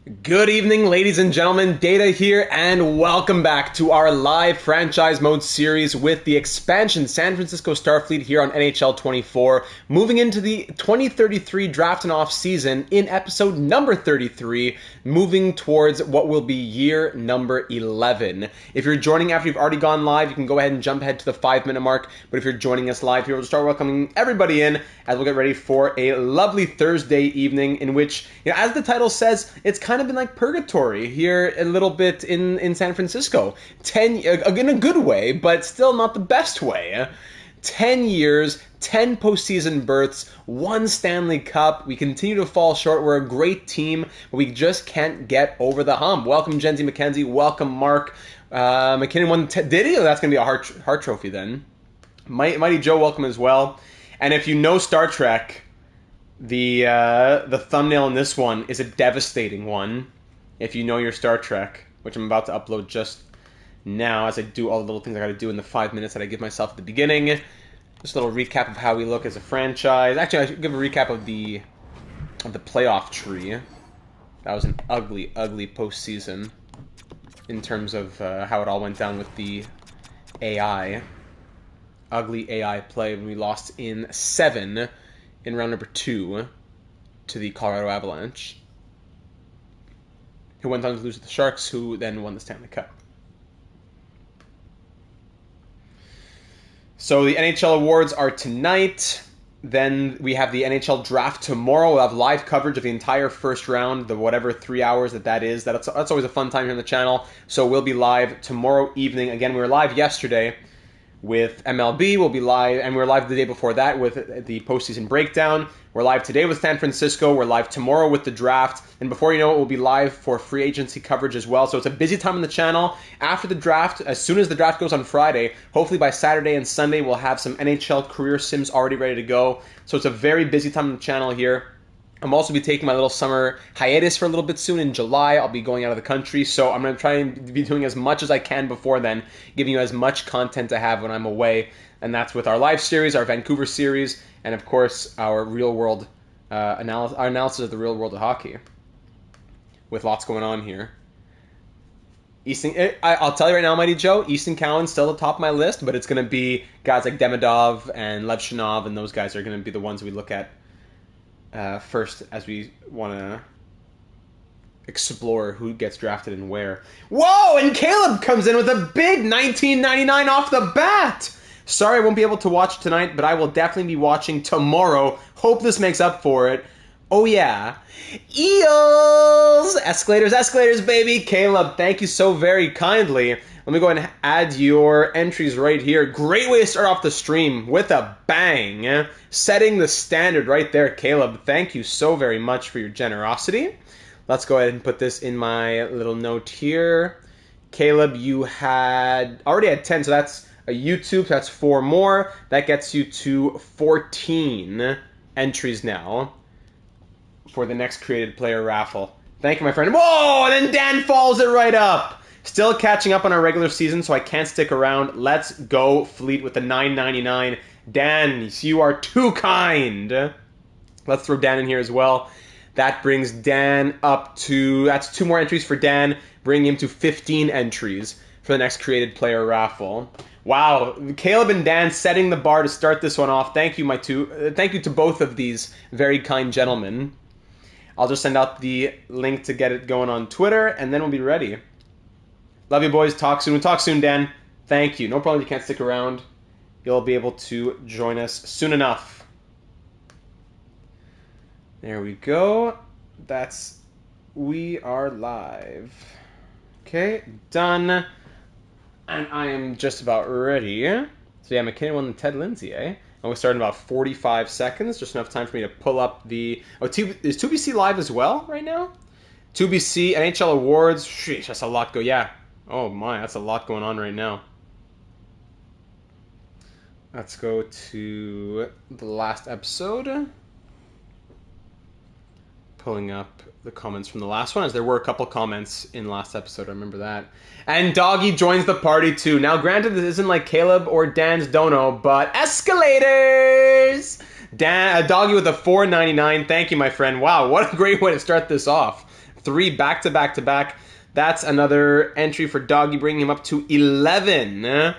Good evening, ladies and gentlemen. Data here, and welcome back to our live franchise mode series with the expansion San Francisco Starfleet here on NHL 24, moving into the 2033 draft and off season in episode number 33, moving towards what will be year number 11. If you're joining after you've already gone live, you can go ahead and jump ahead to the 5-minute mark, but if you're joining us live here, we'll start welcoming everybody in as we'll get ready for a lovely Thursday evening in which, as the title says, it's kind of been like purgatory here a little bit in San Francisco. In a good way, but still not the best way. 10 years, 10 postseason berths, 1 Stanley Cup. We continue to fall short. We're a great team, but we just can't get over the hump. Welcome, Jenzy McKenzie. Welcome, Mark. McKinnon won. Did he? Oh, that's going to be a heart trophy then. Mighty Joe, welcome as well. And if you know Star Trek, the thumbnail in this one is a devastating one. If you know your Star Trek, which I'm about to upload just now as I do all the little things I got to do in the 5 minutes that I give myself at the beginning. Just a little recap of how we look as a franchise. Actually, I should give a recap of the playoff tree. That was an ugly, ugly postseason in terms of how it all went down with the AI. Ugly AI play when we lost in 7 in round number 2 to the Colorado Avalanche, who went on to lose to the Sharks, who then won the Stanley Cup. So the NHL awards are tonight. Then we have the NHL draft tomorrow. We'll have live coverage of the entire first round, the whatever 3 hours that is. That's always a fun time here on the channel. So we'll be live tomorrow evening. Again, we were live yesterday with MLB. We'll be live, and we were live the day before that with the postseason breakdown. We're live today with San Francisco. We're live tomorrow with the draft. And before you know it, we'll be live for free agency coverage as well. So it's a busy time on the channel. After the draft, as soon as the draft goes on Friday, hopefully by Saturday and Sunday, we'll have some NHL career sims already ready to go. So it's a very busy time on the channel here. I'm also be taking my little summer hiatus for a little bit soon in July. I'll be going out of the country, so I'm going to try and be doing as much as I can before then, giving you as much content to have when I'm away. And that's with our live series, our Vancouver series, and of course our real world analysis of the real world of hockey, with lots going on here. I'll tell you right now, Mighty Joe, Easton Cowan's still at the top of my list, but it's going to be guys like Demidov and Lev Shinov, and those guys are going to be the ones we look at first as we want to explore who gets drafted and where. Whoa! And Caleb comes in with a big 1999 off the bat! Sorry I won't be able to watch tonight, but I will definitely be watching tomorrow. Hope this makes up for it. Oh yeah. Eels! Escalators, baby! Caleb, thank you so very kindly. Let me go ahead and add your entries right here. Great way to start off the stream with a bang. Setting the standard right there, Caleb. Thank you so very much for your generosity. Let's go ahead and put this in my little note here. Caleb, you already had 10, so that's a YouTube. So that's 4 more. That gets you to 14 entries now for the next created player raffle. Thank you, my friend. Whoa! And then Dan follows it right up. Still catching up on our regular season, so I can't stick around. Let's go, Fleet, with the $9.99. Dan, you are too kind. Let's throw Dan in here as well. That brings Dan up to... That's 2 more entries for Dan, bringing him to 15 entries for the next created player raffle. Wow, Caleb and Dan setting the bar to start this one off. Thank you, thank you to both of these very kind gentlemen. I'll just send out the link to get it going on Twitter, and then we'll be ready. Love you, boys. Talk soon. We'll talk soon, Dan. Thank you. No problem. You can't stick around. You'll be able to join us soon enough. There we go. We are live. Okay, done. And I am just about ready. So yeah, McKinnon won the Ted Lindsay, eh? And we start in about 45 seconds. Just enough time for me to pull up the... Oh, is 2BC live as well right now? 2BC, NHL Awards. Sheesh, that's a lot yeah. Oh my, that's a lot going on right now. Let's go to the last episode. Pulling up the comments from the last one, as there were a couple comments in last episode, I remember that. And Doggy joins the party too. Now granted, this isn't like Caleb or Dan's Dono, but escalators! Doggy with a $4.99. Thank you, my friend. Wow, what a great way to start this off. 3 back-to-back-to-back. That's another entry for Doggy, bringing him up to 11.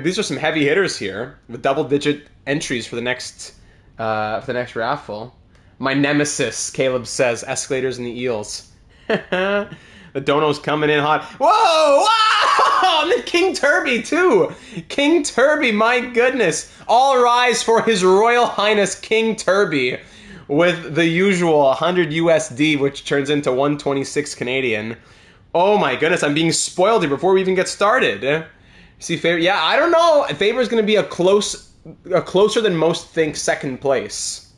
These are some heavy hitters here with double-digit entries for the next raffle. My nemesis, Caleb says, escalators and the eels. The dono's coming in hot. Whoa! Wow! And then King Turby, too. King Turby, my goodness. All rise for His Royal Highness King Turby with the usual 100 USD, which turns into 126 Canadian. Oh my goodness, I'm being spoiled here before we even get started. See, Faber, yeah, I don't know. Faber's going to be a closer than most think second place.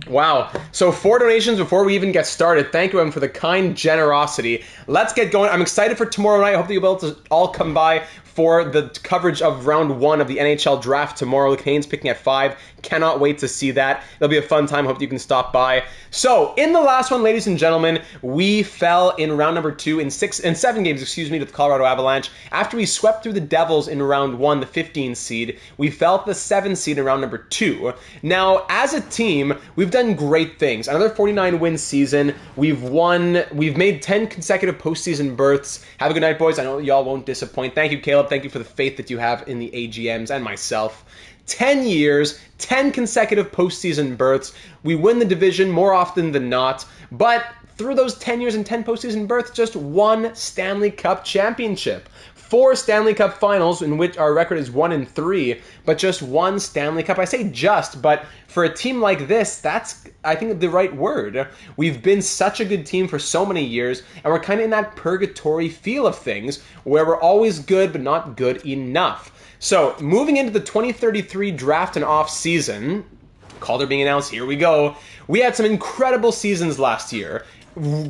Wow. So 4 donations before we even get started. Thank you, everyone, for the kind generosity. Let's get going. I'm excited for tomorrow night. I hope that you'll be able to all come by for the coverage of round 1 of the NHL draft tomorrow. The Canadiens picking at 5. Cannot wait to see that. It'll be a fun time. Hope you can stop by. So, in the last one, ladies and gentlemen, we fell in round number 2 in 7 games, to the Colorado Avalanche. After we swept through the Devils in round 1, the 15 seed, we fell to the 7 seed in round number 2. Now, as a team, we've done great things. Another 49-win season. We've made 10 consecutive postseason berths. Have a good night, boys. I know y'all won't disappoint. Thank you, Caleb. Thank you for the faith that you have in the AGMs and myself. 10 years, 10 consecutive postseason berths. We win the division more often than not, but through those 10 years and 10 postseason berths, just 1 Stanley Cup championship. 4 Stanley Cup finals, in which our record is 1-3, but just 1 Stanley Cup. I say just, but for a team like this, that's, I think, the right word. We've been such a good team for so many years, and we're kind of in that purgatory feel of things, where we're always good, but not good enough. So, moving into the 2033 draft and off-season, Calder being announced, here we go. We had some incredible seasons last year.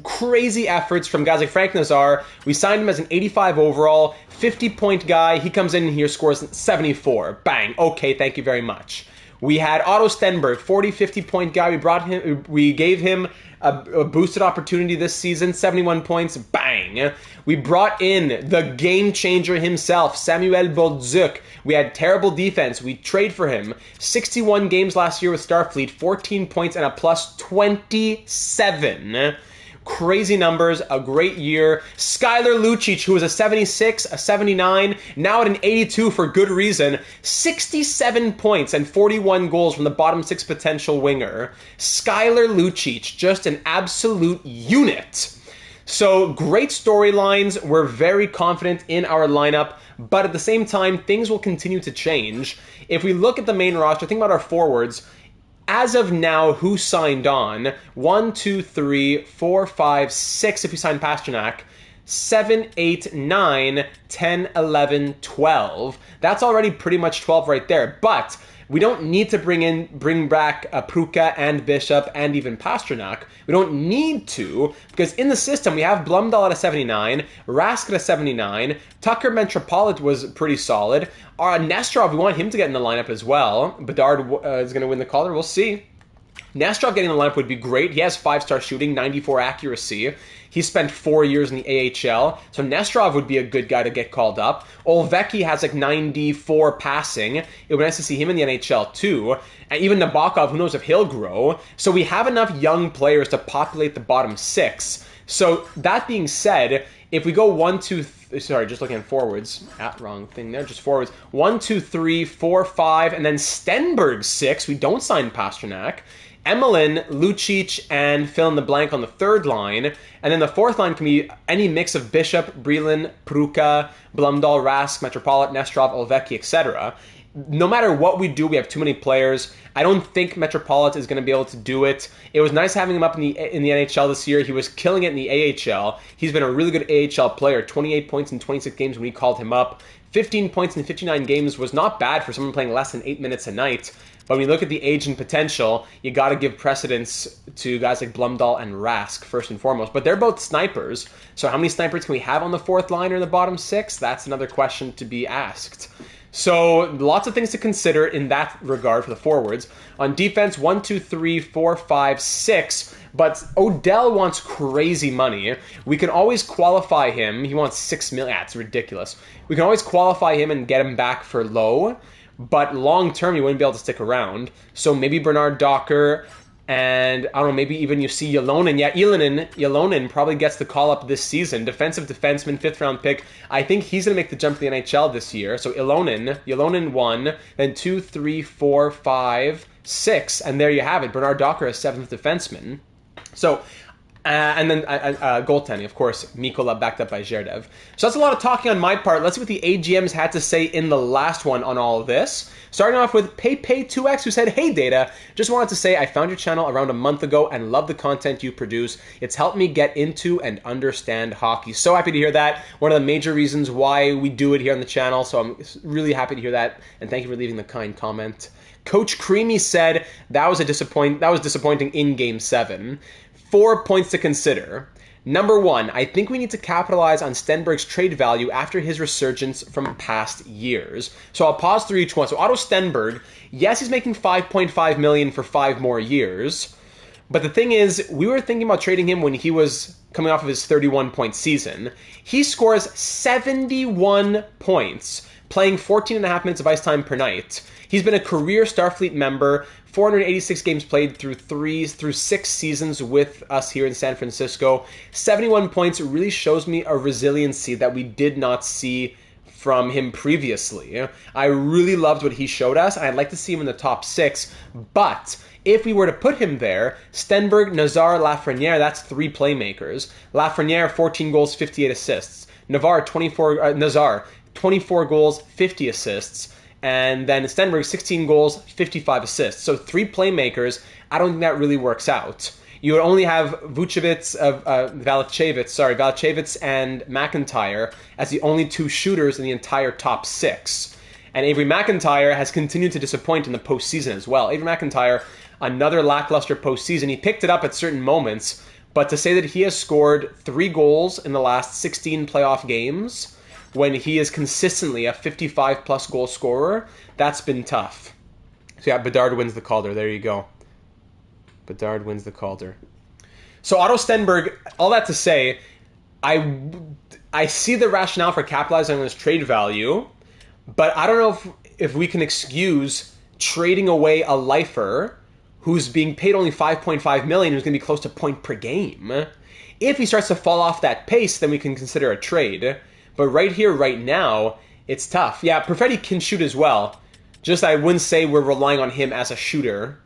Crazy efforts from guys like Frank Nazar. We signed him as an 85 overall, 50-point guy. He comes in here, scores 74. Bang. Okay, thank you very much. We had Otto Stenberg, 40, 50-point guy. We gave him a boosted opportunity this season, 71 points. Bang. We brought in the game changer himself, Samuel Bolduc. We had terrible defense. We trade for him. 61 games last year with Starfleet, 14 points and a plus 27. Crazy numbers, a great year. Skylar Lucic, who was a 76, a 79, now at an 82 for good reason. 67 points and 41 goals from the bottom 6 potential winger. Skylar Lucic, just an absolute unit. So, great storylines. We're very confident in our lineup, but at the same time, things will continue to change. If we look at the main roster, think about our forwards. As of now, who signed on? 1, 2, 3, 4, 5, 6 if you sign Pasternak. 7, 8, 9, 10, 11, 12. That's already pretty much 12 right there. But we don't need to bring back Pruka and Bishop and even Pasternak. We don't need to, because in the system we have Blumdahl at a 79, Rask at a 79, Tucker Metropolit was pretty solid. Nesterov, we want him to get in the lineup as well. Bedard is going to win the Calder. We'll see. Nesterov getting in the lineup would be great. He has 5-star shooting, 94 accuracy. He spent 4 years in the AHL, so Nesterov would be a good guy to get called up. Olvecki has like 94 passing. It would be nice to see him in the NHL too. And even Nabokov, who knows if he'll grow. So we have enough young players to populate the bottom 6. So that being said, if we go 1, 2, sorry, just looking at forwards. Wrong thing there, just forwards. 1, 2, 3, 4, 5, and then Stenberg 6. We don't sign Pasternak. Emelin, Lucic, and fill in the blank on the third line. And then the fourth line can be any mix of Bishop, Brelin, Pruka, Blumdahl, Rask, Metropolit, Nesterov, Olvecki, etc. No matter what we do, we have too many players. I don't think Metropolit is going to be able to do it. It was nice having him up in the NHL this year. He was killing it in the AHL. He's been a really good AHL player. 28 points in 26 games when we called him up. 15 points in 59 games was not bad for someone playing less than 8 minutes a night. But when you look at the age and potential, you got to give precedence to guys like Blumdahl and Rask, first and foremost. But they're both snipers. So how many snipers can we have on the fourth line or the bottom 6? That's another question to be asked. So lots of things to consider in that regard for the forwards. On defense, 1, 2, 3, 4, 5, 6. But Odell wants crazy money. We can always qualify him. He wants $6 million. It's ridiculous. We can always qualify him and get him back for low. But long term, he wouldn't be able to stick around. So maybe Bernard Docker And I don't know, maybe even you see Ylonen. Yeah, Ylonen probably gets the call up this season. Defensive defenseman, 5th-round pick. I think he's going to make the jump to the NHL this year. So Ylonen 1, then 2, 3, 4, 5, 6. And there you have it. Bernard Docker, a 7th defenseman. So... and then goaltending, of course, Mikola backed up by Zherdev. So that's a lot of talking on my part. Let's see what the AGMs had to say in the last one on all of this. Starting off with PayPay2X, who said, "Hey Data, just wanted to say I found your channel around a month ago and love the content you produce. It's helped me get into and understand hockey." So happy to hear that. One of the major reasons why we do it here on the channel. So I'm really happy to hear that. And thank you for leaving the kind comment. Coach Creamy said that was disappointing in Game 7. 4 points to consider. Number 1, I think we need to capitalize on Stenberg's trade value after his resurgence from past years. So I'll pause through each one. So Otto Stenberg, yes, he's making $5.5 million for 5 more years. But the thing is, we were thinking about trading him when he was coming off of his 31-point season. He scores 71 points, playing 14.5 minutes of ice time per night. He's been a career Starfleet member, 486 games played through 6 seasons with us here in San Francisco. 71 points really shows me a resiliency that we did not see from him previously. I really loved what he showed us, and I'd like to see him in the top 6, but if we were to put him there, Stenberg, Nazar, Lafreniere, that's 3 playmakers. Lafreniere, 14 goals, 58 assists. Nazar, 24 goals, 50 assists. And then Stenberg, 16 goals, 55 assists. So 3 playmakers, I don't think that really works out. You would only have Vucevic and McIntyre as the only 2 shooters in the entire top 6. And Avery McIntyre has continued to disappoint in the postseason as well. Avery McIntyre, another lackluster postseason. He picked it up at certain moments, but to say that he has scored 3 goals in the last 16 playoff games when he is consistently a 55-plus goal scorer, that's been tough. So yeah, Bedard wins the Calder. There you go. Bedard wins the Calder. So Otto Stenberg, all that to say, I see the rationale for capitalizing on his trade value, but I don't know if we can excuse trading away a lifer who's being paid only $5.5 million, who's going to be close to point per game. If he starts to fall off that pace, then we can consider a trade. But right here, right now, it's tough. Yeah, Perfetti can shoot as well. Just I wouldn't say we're relying on him as a shooter.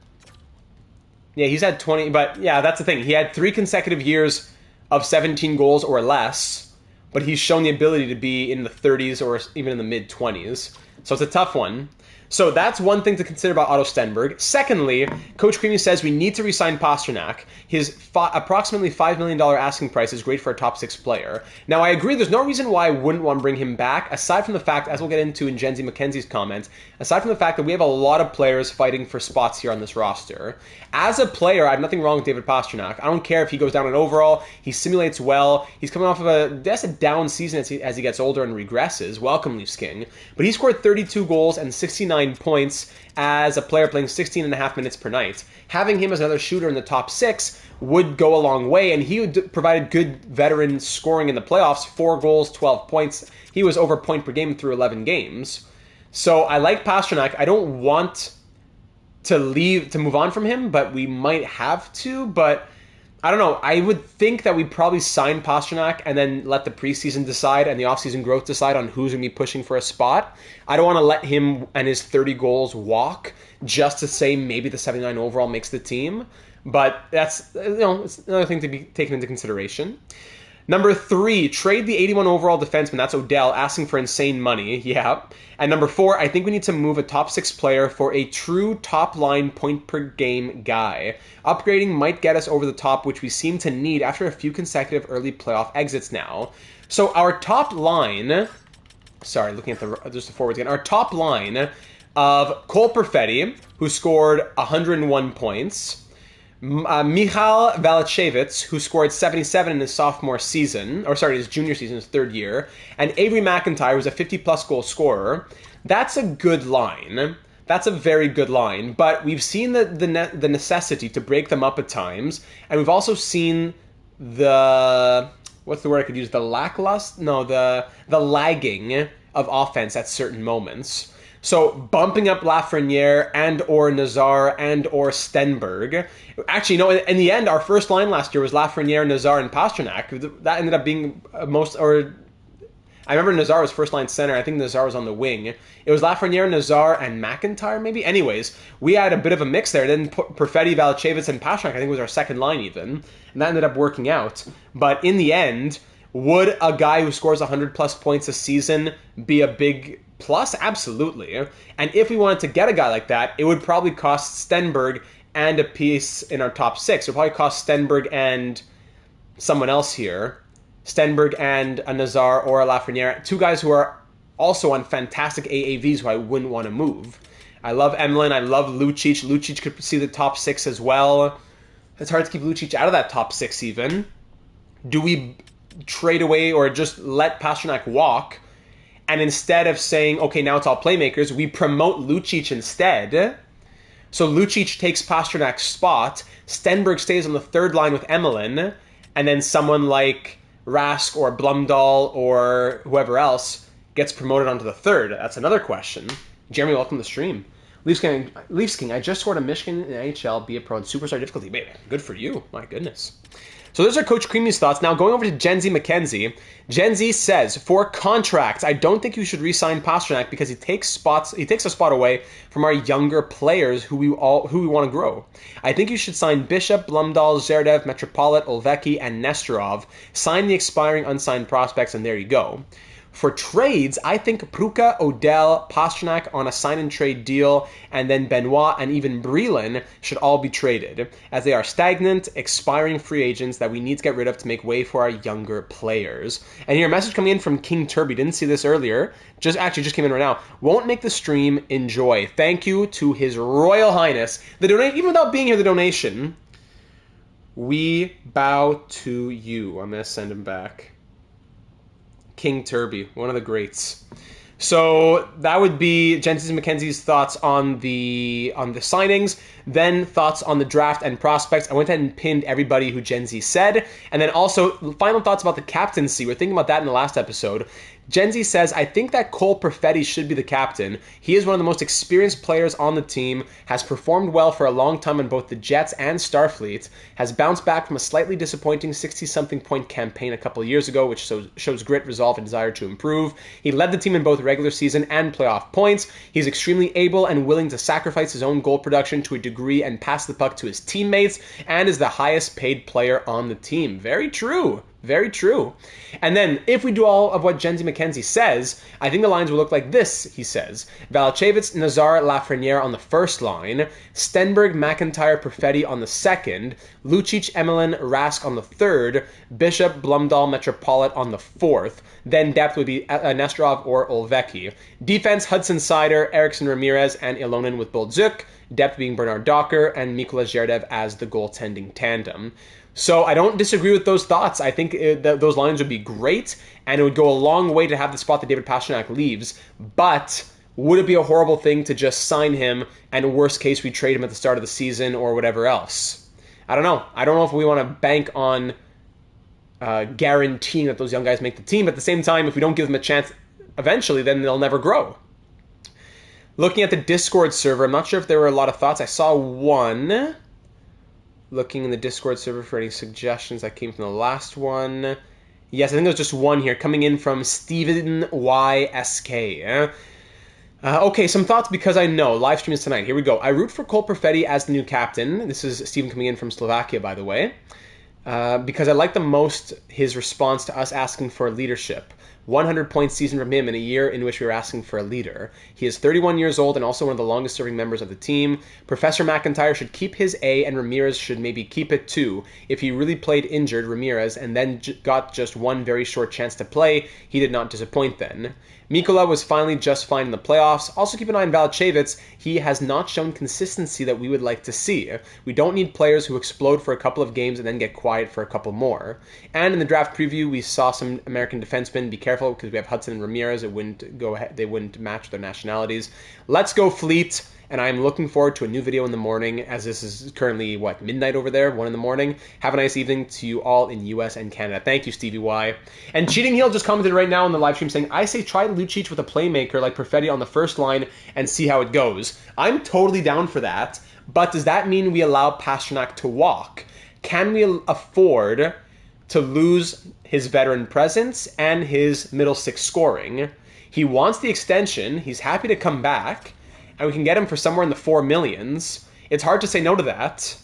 Yeah, he's had 20, but yeah, that's the thing. He had 3 consecutive years of 17 goals or less, but he's shown the ability to be in the 30s or even in the mid-20s. So it's a tough one. So that's one thing to consider about Otto Stenberg. Secondly, Coach Creamy says we need to re-sign Pasternak. His approximately $5 million asking price is great for a top 6 player. Now, I agree, there's no reason why I wouldn't want to bring him back, aside from the fact, as we'll get into in Jenzy McKenzie's comments, aside from the fact that we have a lot of players fighting for spots here on this roster. As a player, I have nothing wrong with David Pasternak. I don't care if he goes down in overall. He simulates well. He's coming off of a down season as he gets older and regresses. Welcome, Leafs King. But he scored 32 goals and 69 points as a player playing 16.5 minutes per night. Having him as another shooter in the top 6 would go a long way, and he provided good veteran scoring in the playoffs, 4 goals, 12 points. He was over point per game through 11 games. So I like Pasternak. I don't want to move on from him, but we might have to. But I don't know. I would think that we probably sign Pasternak and then let the preseason decide and the offseason growth decide on who's going to be pushing for a spot. I don't want to let him and his 30 goals walk just to say maybe the 79 overall makes the team. But that's, it's another thing to be taken into consideration. Number 3, trade the 81 overall defenseman. That's Odell, asking for insane money. Yeah. And number 4, I think we need to move a top 6 player for a true top-line point-per-game guy. Upgrading might get us over the top, which we seem to need after a few consecutive early playoff exits now. So our top line... Sorry, looking at just the forwards again. Our top line of Cole Perfetti, who scored 101 points... Michal Valachevitz, who scored 77 in his sophomore season, his junior season, his 3rd year, and Avery McIntyre, who's a 50-plus goal scorer. That's a good line. That's a very good line. But we've seen the necessity to break them up at times, and we've also seen the... What's the word I could use? The lagging of offense at certain moments. So bumping up Lafreniere and or Nazar and or Stenberg. Actually, no, in the end, our first line last year was Lafreniere, Nazar, and Pasternak. That ended up being I remember Nazar was first line center. I think Nazar was on the wing. It was Lafreniere, Nazar, and McIntyre, maybe? Anyways, we had a bit of a mix there. Then Perfetti, Valancievich, and Pasternak, I think, was our second line even. And that ended up working out. But in the end, would a guy who scores 100-plus points a season be a big plus? Absolutely. And if we wanted to get a guy like that, it would probably cost Stenberg and a piece in our top six. It would probably cost Stenberg and someone else here. Stenberg and a Nazar or a Lafreniere, two guys who are also on fantastic AAVs who I wouldn't want to move. I love Emlyn. I love Lucic. Lucic could see the top six as well. It's hard to keep Lucic out of that top six even. Do we trade away or just let Pasternak walk, and instead of saying, okay, now it's all playmakers, we promote Lucic instead? So Lucic takes Pasternak's spot, Stenberg stays on the third line with Emlyn, and then someone like Rask or Blumdahl or whoever else gets promoted onto the third. That's another question. Jeremy, welcome to the stream. Leafs King, I just scored a Michigan in NHL, be a pro in superstar difficulty. Baby, good for you. My goodness. So those are Coach Creamy's thoughts. Now going over to Gen Z McKenzie. Gen Z says, for contracts, I don't think you should re-sign Pasternak because he takes a spot away from our younger players who we want to grow. I think you should sign Bishop, Blumdahl, Zerdev, Metropolit, Olvecki, and Nestorov. Sign the expiring unsigned prospects, and there you go. For trades, I think Pruka, Odell, Pasternak on a sign-and-trade deal, and then Benoit and even Breland should all be traded, as they are stagnant, expiring free agents that we need to get rid of to make way for our younger players. And here, a message coming in from King Turby. Didn't see this earlier. Just came in right now. Won't make the stream. Enjoy. Thank you to His Royal Highness. The donation, even without being here, the donation. We bow to you. I'm going to send him back. King Turby, one of the greats. So that would be Jensen McKenzie's thoughts on the signings, then thoughts on the draft and prospects. I went ahead and pinned everybody who Gen Z said, and then also final thoughts about the captaincy. We're thinking about that in the last episode. Gen Z says, I think that Cole Perfetti should be the captain. He is one of the most experienced players on the team, has performed well for a long time in both the Jets and Starfleet, has bounced back from a slightly disappointing 60-something point campaign a couple of years ago, which shows grit, resolve, and desire to improve. He led the team in both regular season and playoff points. He's extremely able and willing to sacrifice his own goal production to a degree and pass the puck to his teammates, and is the highest paid player on the team. Very true. Very true. And then, if we do all of what Gen Z McKenzie says, I think the lines will look like this, he says. Valancievich, Nazar, Lafreniere on the first line, Stenberg, McIntyre, Perfetti on the second, Lucic, Emlyn, Rask on the third, Bishop, Blumdahl, Metropolit on the fourth. Then depth would be Nestorov or Olvecki. Defense, Hudson Sider, Eriksson Ramirez, and Ilonen with Boldzuk. Depth being Bernard Docker and Mikola Zherdev as the goaltending tandem. So I don't disagree with those thoughts. I think those lines would be great, and it would go a long way to have the spot that David Pasternak leaves. But would it be a horrible thing to just sign him, and worst case, we trade him at the start of the season or whatever else? I don't know. I don't know if we want to bank on guaranteeing that those young guys make the team. At the same time, if we don't give them a chance eventually, then they'll never grow. Looking at the Discord server, I'm not sure if there were a lot of thoughts. I saw one. Looking in the Discord server for any suggestions that came from the last one. Yes, I think there's just one here coming in from Steven YSK. Okay, some thoughts because I know. Live stream is tonight. Here we go. I root for Cole Perfetti as the new captain. This is Steven coming in from Slovakia, by the way. Because I like the most his response to us asking for leadership. 100-point season from him in a year in which we were asking for a leader. He is 31 years old and also one of the longest-serving members of the team. Professor McIntyre should keep his A, and Ramirez should maybe keep it too. If he really played injured, Ramirez, and then got just one very short chance to play, he did not disappoint then. Mikola was finally just fine in the playoffs. Also keep an eye on Valancievich. He has not shown consistency that we would like to see. We don't need players who explode for a couple of games and then get quiet for a couple more. And in the draft preview, we saw some American defensemen. Be careful careful because we have Hudson and Ramirez. It wouldn't go ahead. They wouldn't match their nationalities. Let's go Fleet. And I'm looking forward to a new video in the morning, as this is currently, what, midnight over there, 1 in the morning. Have a nice evening to you all in US and Canada. Thank you, Stevie Y. And Cheating Heel just commented right now on the live stream saying, I say try Lucic with a playmaker like Perfetti on the first line and see how it goes. I'm totally down for that, but does that mean we allow Pastrnak to walk? Can we afford to lose his veteran presence and his middle six scoring? He wants the extension. He's happy to come back. And we can get him for somewhere in the 4 millions. It's hard to say no to that.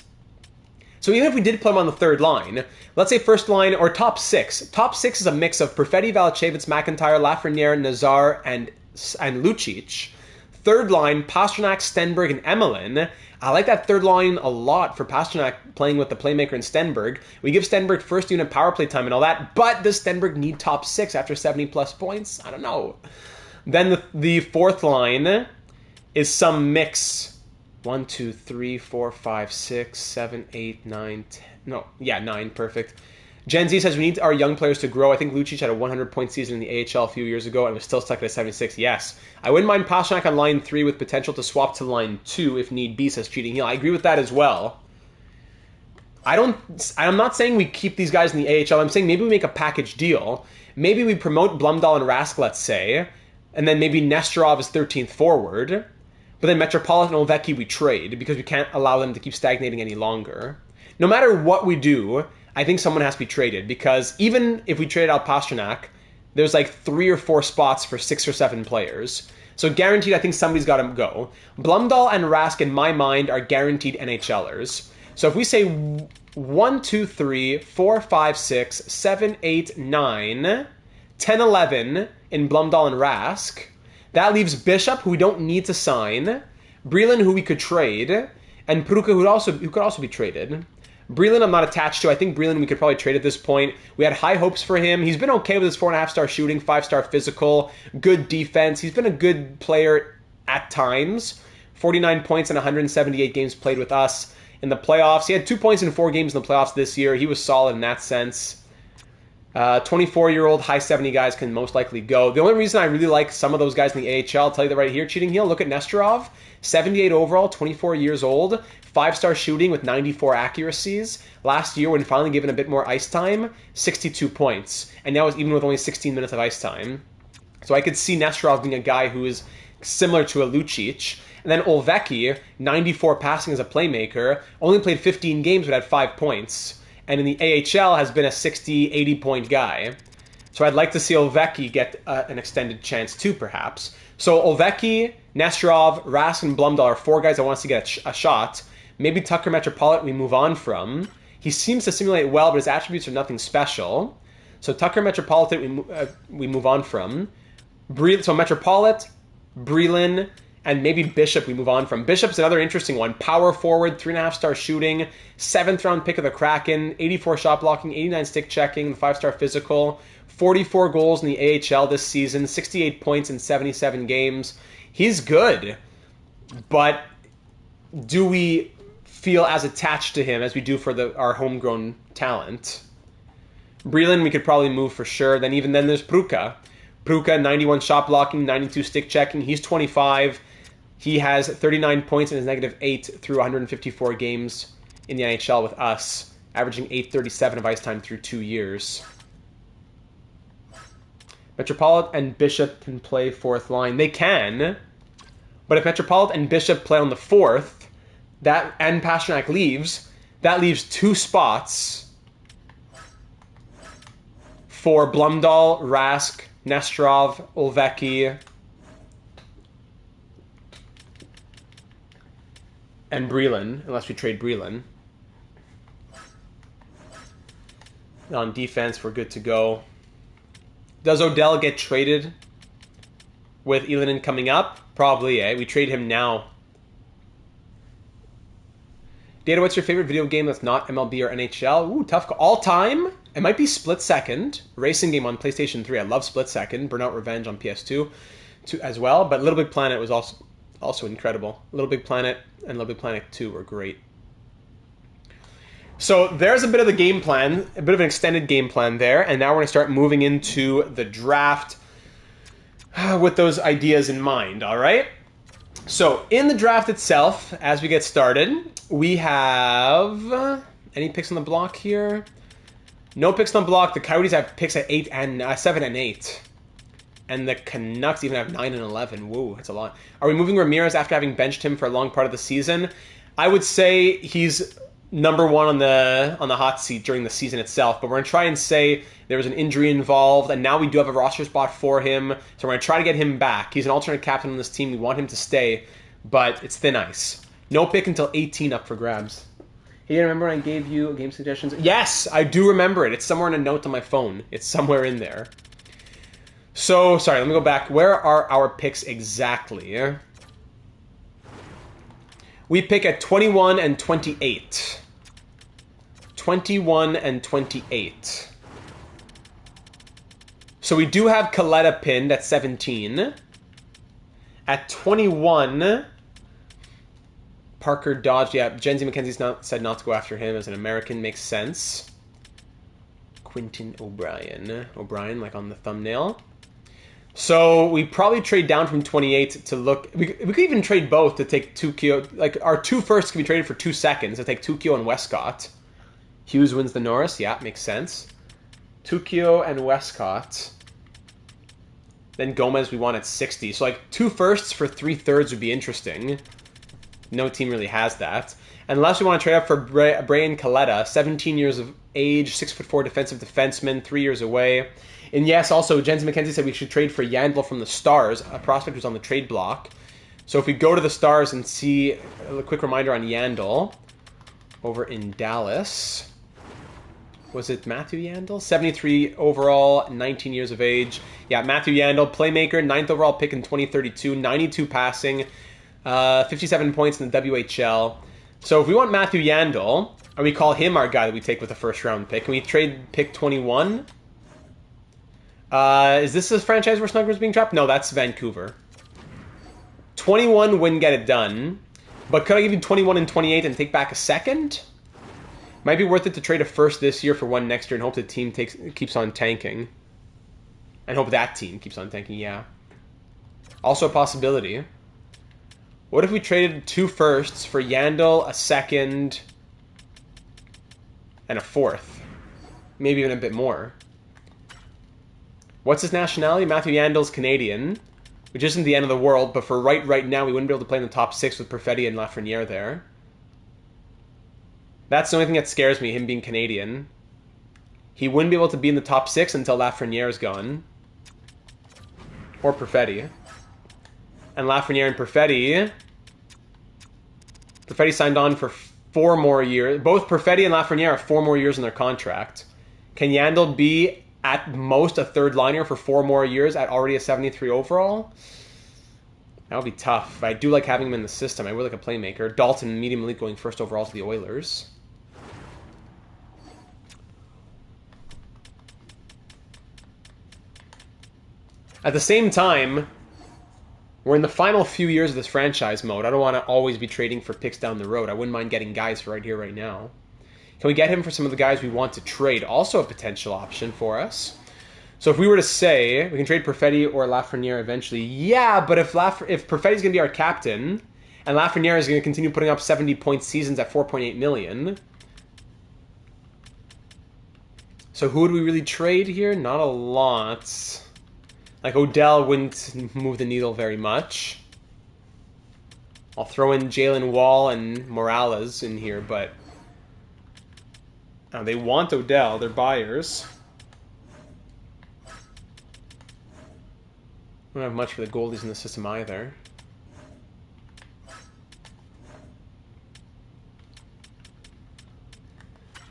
So even if we did play him on the third line, let's say first line or top six. Top six is a mix of Perfetti, Valancievich, McIntyre, Lafreniere, Nazar, and Lucic. Third line, Pastrnak, Stenberg, and Emelin. I like that third line a lot for Pastrnak playing with the playmaker and Stenberg. We give Stenberg first unit power play time and all that, but does Stenberg need top six after 70-plus points? I don't know. Then the fourth line is some mix. 1, 2, 3, 4, 5, 6, 7, 8, 9, 10. No, yeah, 9, perfect. Gen Z says we need our young players to grow. I think Lucic had a 100-point season in the AHL a few years ago and was still stuck at a 76. Yes. I wouldn't mind Pastrnak on line 3 with potential to swap to line 2 if need be, says Cheating Heel. I agree with that as well. I'm not saying we keep these guys in the AHL. I'm saying maybe we make a package deal. Maybe we promote Blumdahl and Rask, let's say, and then maybe Nesterov is 13th forward. But then Metropolitan and Ovechkin we trade because we can't allow them to keep stagnating any longer. No matter what we do, I think someone has to be traded because even if we trade out Pastrnak, there's like 3 or 4 spots for 6 or 7 players. So guaranteed, I think somebody's got to go. Blumdahl and Rask, in my mind, are guaranteed NHLers. So if we say 1, 2, 3, 4, 5, 6, 7, 8, 9, 10, 11 in Blumdahl and Rask, that leaves Bishop, who we don't need to sign, Breland, who we could trade, and Pruka, who could also be traded. Breland I'm not attached to. I think Breland we could probably trade at this point. We had high hopes for him. He's been okay with his 4.5-star shooting, 5-star physical, good defense. He's been a good player at times. 49 points in 178 games played with us in the playoffs. He had 2 points in 4 games in the playoffs this year. He was solid in that sense. 24-year-old high 70 guys can most likely go. The only reason I really like some of those guys in the AHL, I'll tell you that right here, Cheating Heel, look at Nesterov, 78 overall, 24 years old, 5-star shooting with 94 accuracies. Last year, when finally given a bit more ice time, 62 points. And that was even with only 16 minutes of ice time. So I could see Nesterov being a guy who is similar to a Lucic. And then Ovechkin, 94 passing as a playmaker, only played 15 games but had 5 points. And in the AHL has been a 60, 80-point guy. So I'd like to see Ovechkin get an extended chance too, perhaps. So Ovechkin, Nesterov, Rask, and Blumdahl are 4 guys I want us to get a shot. Maybe Tucker Metropolitan we move on from. He seems to simulate well, but his attributes are nothing special. So Tucker Metropolitan we move on from. So Metropolitan, Breland, and maybe Bishop we move on from. Bishop's another interesting one. Power forward, 3.5-star shooting, 7th-round pick of the Kraken, 84 shot blocking, 89 stick checking, 5-star physical, 44 goals in the AHL this season, 68 points in 77 games. He's good, but do we feel as attached to him as we do for our homegrown talent? Breland we could probably move for sure. Then there's Pruka. Pruka, 91 shot blocking, 92 stick checking. He's 25. He has 39 points in his -8 through 154 games in the NHL with us, averaging 837 of ice time through 2 years. Metropolitan and Bishop can play 4th line. They can, but if Metropolitan and Bishop play on the 4th, and Pastrnak leaves, that leaves 2 spots for Blumdahl, Rask, Nesterov, Ovechkin, and Breland, unless we trade Breland. On defense, we're good to go. Does Odell get traded with Ylönen coming up? Probably, eh? We trade him now. Data, what's your favorite video game that's not MLB or NHL? Ooh, tough call. All time? It might be Split Second. Racing game on PlayStation 3. I love Split Second. Burnout Revenge on PS2 as well. But Little Big Planet was also incredible. Little Big Planet and Little Big Planet 2 were great. So there's a bit of the game plan, a bit of an extended game plan there, and now we're going to start moving into the draft with those ideas in mind, all right? So in the draft itself, as we get started, we have any picks on the block here? No picks on the block. The Coyotes have picks at 7 and 8. And the Canucks even have 9 and 11. Whoa, that's a lot. Are we moving Ramirez after having benched him for a long part of the season? I would say he's number one on the hot seat during the season itself, but we're going to try and say there was an injury involved, and now we do have a roster spot for him, so we're going to try to get him back. He's an alternate captain on this team. We want him to stay, but it's thin ice. No pick until 18 up for grabs. Hey, you remember when I gave you game suggestions? Yes, I do remember it. It's somewhere in a note on my phone. It's somewhere in there. So, sorry, let me go back. Where are our picks exactly? We pick at 21 and 28. 21 and 28. So we do have Coletta pinned at 17. At 21, Parker dodged. Yeah, Jenzy McKenzie's said not to go after him as an American. Makes sense. Quentin O'Brien. O'Brien, like on the thumbnail. So we probably trade down from 28 to look. We could even trade both to take Tukio. Like our 2 firsts can be traded for 2 seconds to take Tukio and Westcott. Hughes wins the Norris. Yeah, makes sense. Tukio and Westcott. Then Gomez we want at 60. So like 2 firsts for 3 thirds would be interesting. No team really has that. Unless we want to trade up for Brian Coletta, 17 years of age, 6'4" defensive defenseman, 3 years away. And yes, also, Jensen McKenzie said we should trade for Yandel from the Stars, a prospect who's on the trade block. So if we go to the Stars and see a quick reminder on Yandel over in Dallas. Was it Matthew Yandel? 73 overall, 19 years of age. Yeah, Matthew Yandel, playmaker, 9th overall pick in 2032, 92 passing, 57 points in the WHL. So if we want Matthew Yandel, and we call him our guy that we take with the first round pick, can we trade pick 21? Is this a franchise where Snugger's being trapped? No, that's Vancouver. 21 wouldn't get it done. But could I give you 21 and 28 and take back a second? Might be worth it to trade a first this year for one next year and hope the team keeps on tanking. And hope that team keeps on tanking, yeah. Also a possibility. What if we traded 2 firsts for Yandel, a second, and a 4th? Maybe even a bit more. What's his nationality? Matthew Yandel's Canadian, which isn't the end of the world, but for right now, we wouldn't be able to play in the top 6 with Perfetti and Lafreniere there. That's the only thing that scares me, him being Canadian. He wouldn't be able to be in the top 6 until Lafreniere's gone. Or Perfetti. And Lafreniere and Perfetti signed on for 4 more years. Both Perfetti and Lafreniere have 4 more years in their contract. Can Yandel be at most a third liner for 4 more years at already a 73 overall? That would be tough. But I do like having him in the system. I would like a playmaker. Dalton, medium elite, going first overall to the Oilers. At the same time, we're in the final few years of this franchise mode. I don't want to always be trading for picks down the road. I wouldn't mind getting guys for right here, right now. Can we get him for some of the guys we want to trade? Also a potential option for us. So if we were to say we can trade Perfetti or Lafreniere eventually, yeah, but if Perfetti's going to be our captain and Lafreniere is going to continue putting up 70-point seasons at $4.8 million, so who would we really trade here? Not a lot. Like Odell wouldn't move the needle very much. I'll throw in Jalen Wall and Morales in here, but they want Odell. They're buyers. We don't have much for the goalies in the system either.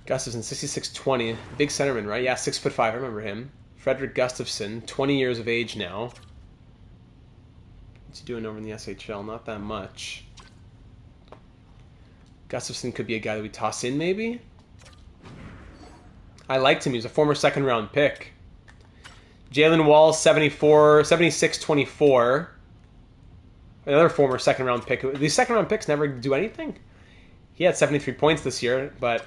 Gustafson, 66-20. Big centerman, right? Yeah, 6'5". I remember him. Frederick Gustafson, 20 years of age now. What's he doing over in the SHL? Not that much. Gustafson could be a guy that we toss in, maybe? I liked him. He was a former second-round pick. Jalen Wall, 76-24. Another former second-round pick. These second-round picks never do anything. He had 73 points this year, but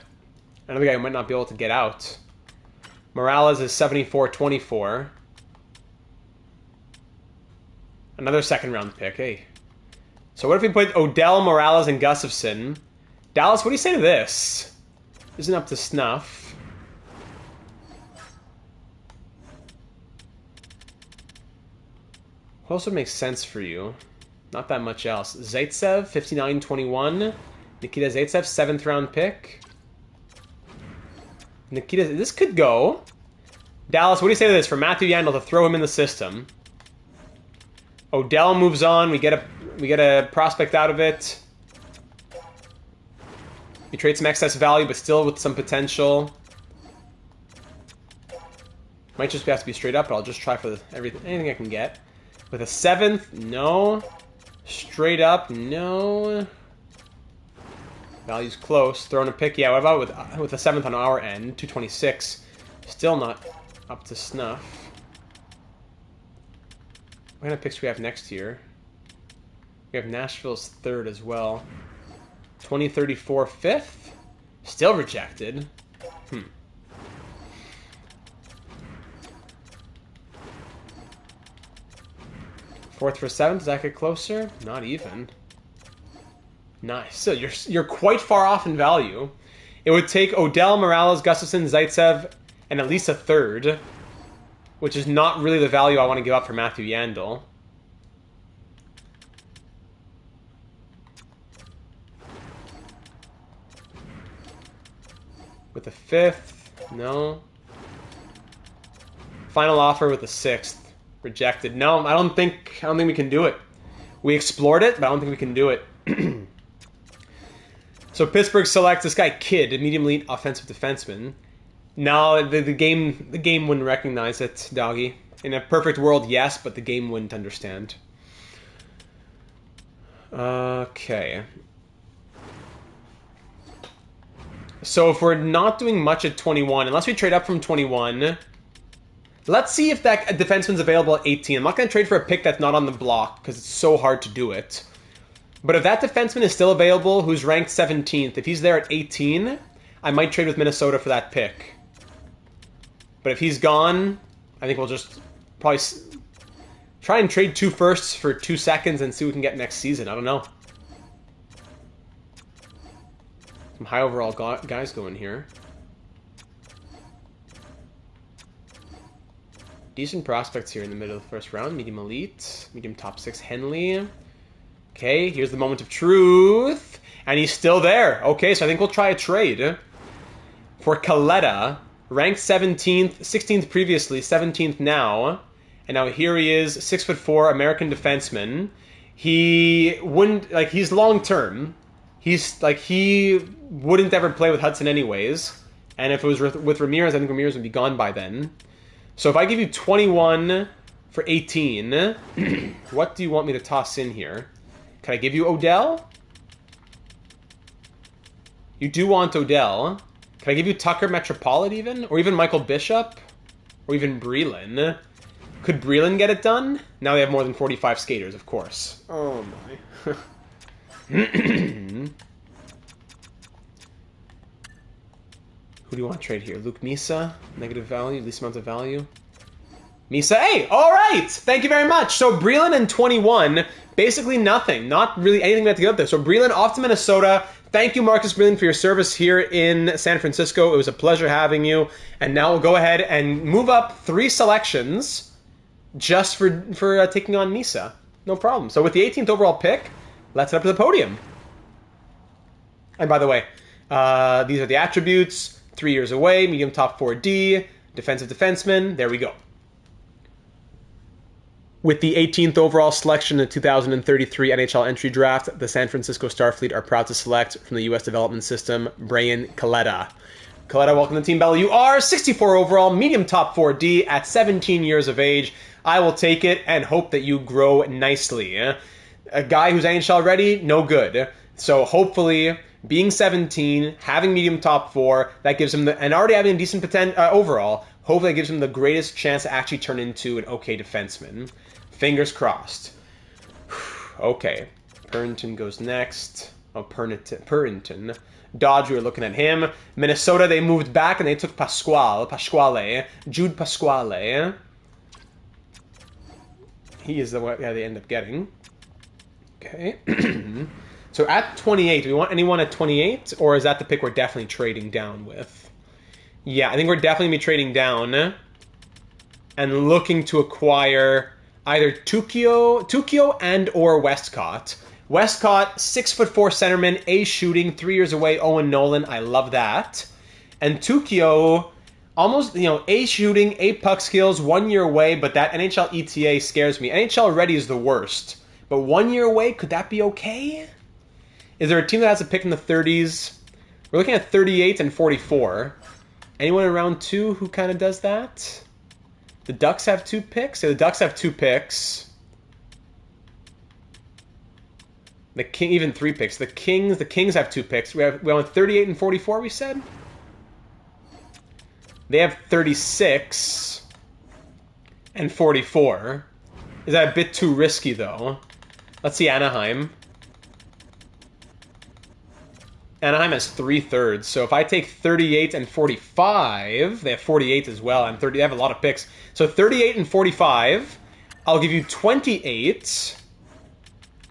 Another guy who might not be able to get out. Morales is 74-24. Another second-round pick, hey. So what if we put Odell, Morales, and Gustafson? Dallas, what do you say to this? Isn't up to snuff. What else would make sense for you? Not that much else. Zaitsev, 59-21. Nikita Zaitsev, 7th round pick. Nikita, this could go. Dallas, what do you say to this for Matthew Yandel to throw him in the system? Odell moves on. We get a prospect out of it. We trade some excess value, but still with some potential. Might just have to be straight up, but I'll just try for anything I can get. With a 7th, no. Straight up, no. Value's close. Throwing a pick, yeah. What about with a 7th on our end? 226. Still not up to snuff. What kind of picks do we have next year? We have Nashville's 3rd as well. 2034 5th? Still rejected. 4th for 7th, does that get closer? Not even. Nice. So you're quite far off in value. It would take Odell, Morales, Gustafson, Zaitsev, and at least a 3rd, which is not really the value I want to give up for Matthew Yandel. With the 5th, no. Final offer with the 6th, rejected. No, I don't think we can do it. We explored it, but I don't think we can do it. So Pittsburgh selects this guy Kidd, a medium elite offensive defenseman. No, the game wouldn't recognize it, doggy. In a perfect world, yes, but the game wouldn't understand. Okay. So if we're not doing much at 21, unless we trade up from 21, let's see if that defenseman's available at 18. I'm not going to trade for a pick that's not on the block, because it's so hard to do it. But if that defenseman is still available, who's ranked 17th, if he's there at 18, I might trade with Minnesota for that pick. But if he's gone, I think we'll just probably try and trade 2 firsts for 2 seconds and see what we can get next season. I don't know. Some high overall guys going here. Decent prospects here in the middle of the first round. Medium elite, medium top 6 Henley. Okay, here's the moment of truth. And he's still there. Okay, so I think we'll try a trade. For Kaleta, ranked 17th, 16th previously, 17th now. And now here he is, 6'4", American defenseman. He wouldn't, like, he's long-term. He's, like, he wouldn't ever play with Hudson anyways. And if it was with Ramirez, I think Ramirez would be gone by then. So if I give you 21 for 18, what do you want me to toss in here? Can I give you Odell? You do want Odell. Can I give you Tucker Metropolitan even? Or even Michael Bishop? Or even Breland? Could Breland get it done? Now they have more than 45 skaters, of course. Oh my. Who do you want to trade here? Luke Misa? Negative value, least amount of value. Misa, hey, all right. Thank you very much. So Breland and 21, basically nothing. Not really anything we have to get up there. So Breland off to Minnesota. Thank you, Marcus Breland, for your service here in San Francisco. It was a pleasure having you. And now we'll go ahead and move up 3 selections just for taking on Misa. No problem. So with the 18th overall pick, let's head up to the podium. And by the way, these are the attributes. 3 years away, medium top 4D, defensive defenseman. There we go. With the 18th overall selection in the 2033 NHL entry draft, the San Francisco Starfleet are proud to select from the U.S. development system, Brian Kaleta. Kaleta, welcome to Team Bella. You are 64 overall, medium top 4D at 17 years of age. I will take it and hope that you grow nicely. A guy who's NHL ready, no good. So hopefully, being 17, having medium top 4, that gives him and already having a decent overall, hopefully that gives him the greatest chance to actually turn into an okay defenseman. Fingers crossed. Okay. Purrington goes next. Oh, Purrington. Dodge, we were looking at him. Minnesota, they moved back and they took Pasquale. Jude Pasquale. He is the one they end up getting. Okay. So at 28, do we want anyone at 28? Or is that the pick we're definitely trading down with? Yeah, I think we're definitely going to be trading down. And looking to acquire either Tukio and or Westcott. Westcott, 6'4" centerman, A shooting, 3 years away, Owen Nolan. I love that. And Tukio, almost, A shooting, A puck skills, 1 year away, but that NHL ETA scares me. NHL ready is the worst. But 1 year away, could that be okay? Is there a team that has a pick in the 30s? We're looking at 38 and 44. Anyone in round 2 who kind of does that? The Ducks have 2 picks? Yeah, the Ducks have 2 picks. The King, even 3 picks. The Kings have 2 picks. We want 38 and 44, we said? They have 36 and 44. Is that a bit too risky, though? Let's see Anaheim. Anaheim has 3/3, so if I take 38 and 45, they have 48 as well, and 30. They have a lot of picks. So 38 and 45, I'll give you 28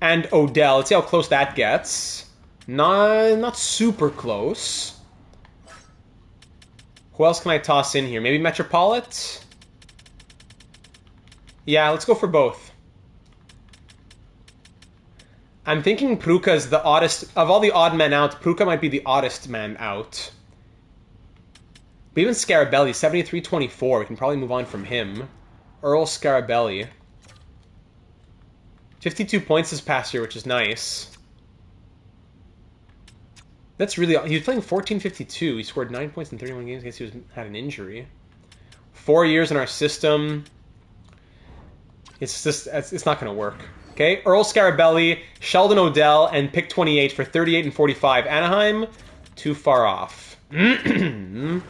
and Odell. Let's see how close that gets. Not super close. Who else can I toss in here? Maybe Metropolite? Yeah, let's go for both. I'm thinking Pruka's the oddest. Of all the odd men out, Pruka might be the oddest man out. But even Scarabelli, 73-24. We can probably move on from him. Earl Scarabelli. 52 points this past year, which is nice. That's really... He was playing 14-52. He scored 9 points in 31 games. I guess he had an injury. 4 years in our system. It's just... It's not going to work. Okay, Earl Scarabelli, Sheldon Odell, and pick 28 for 38 and 45. Anaheim, too far off. Who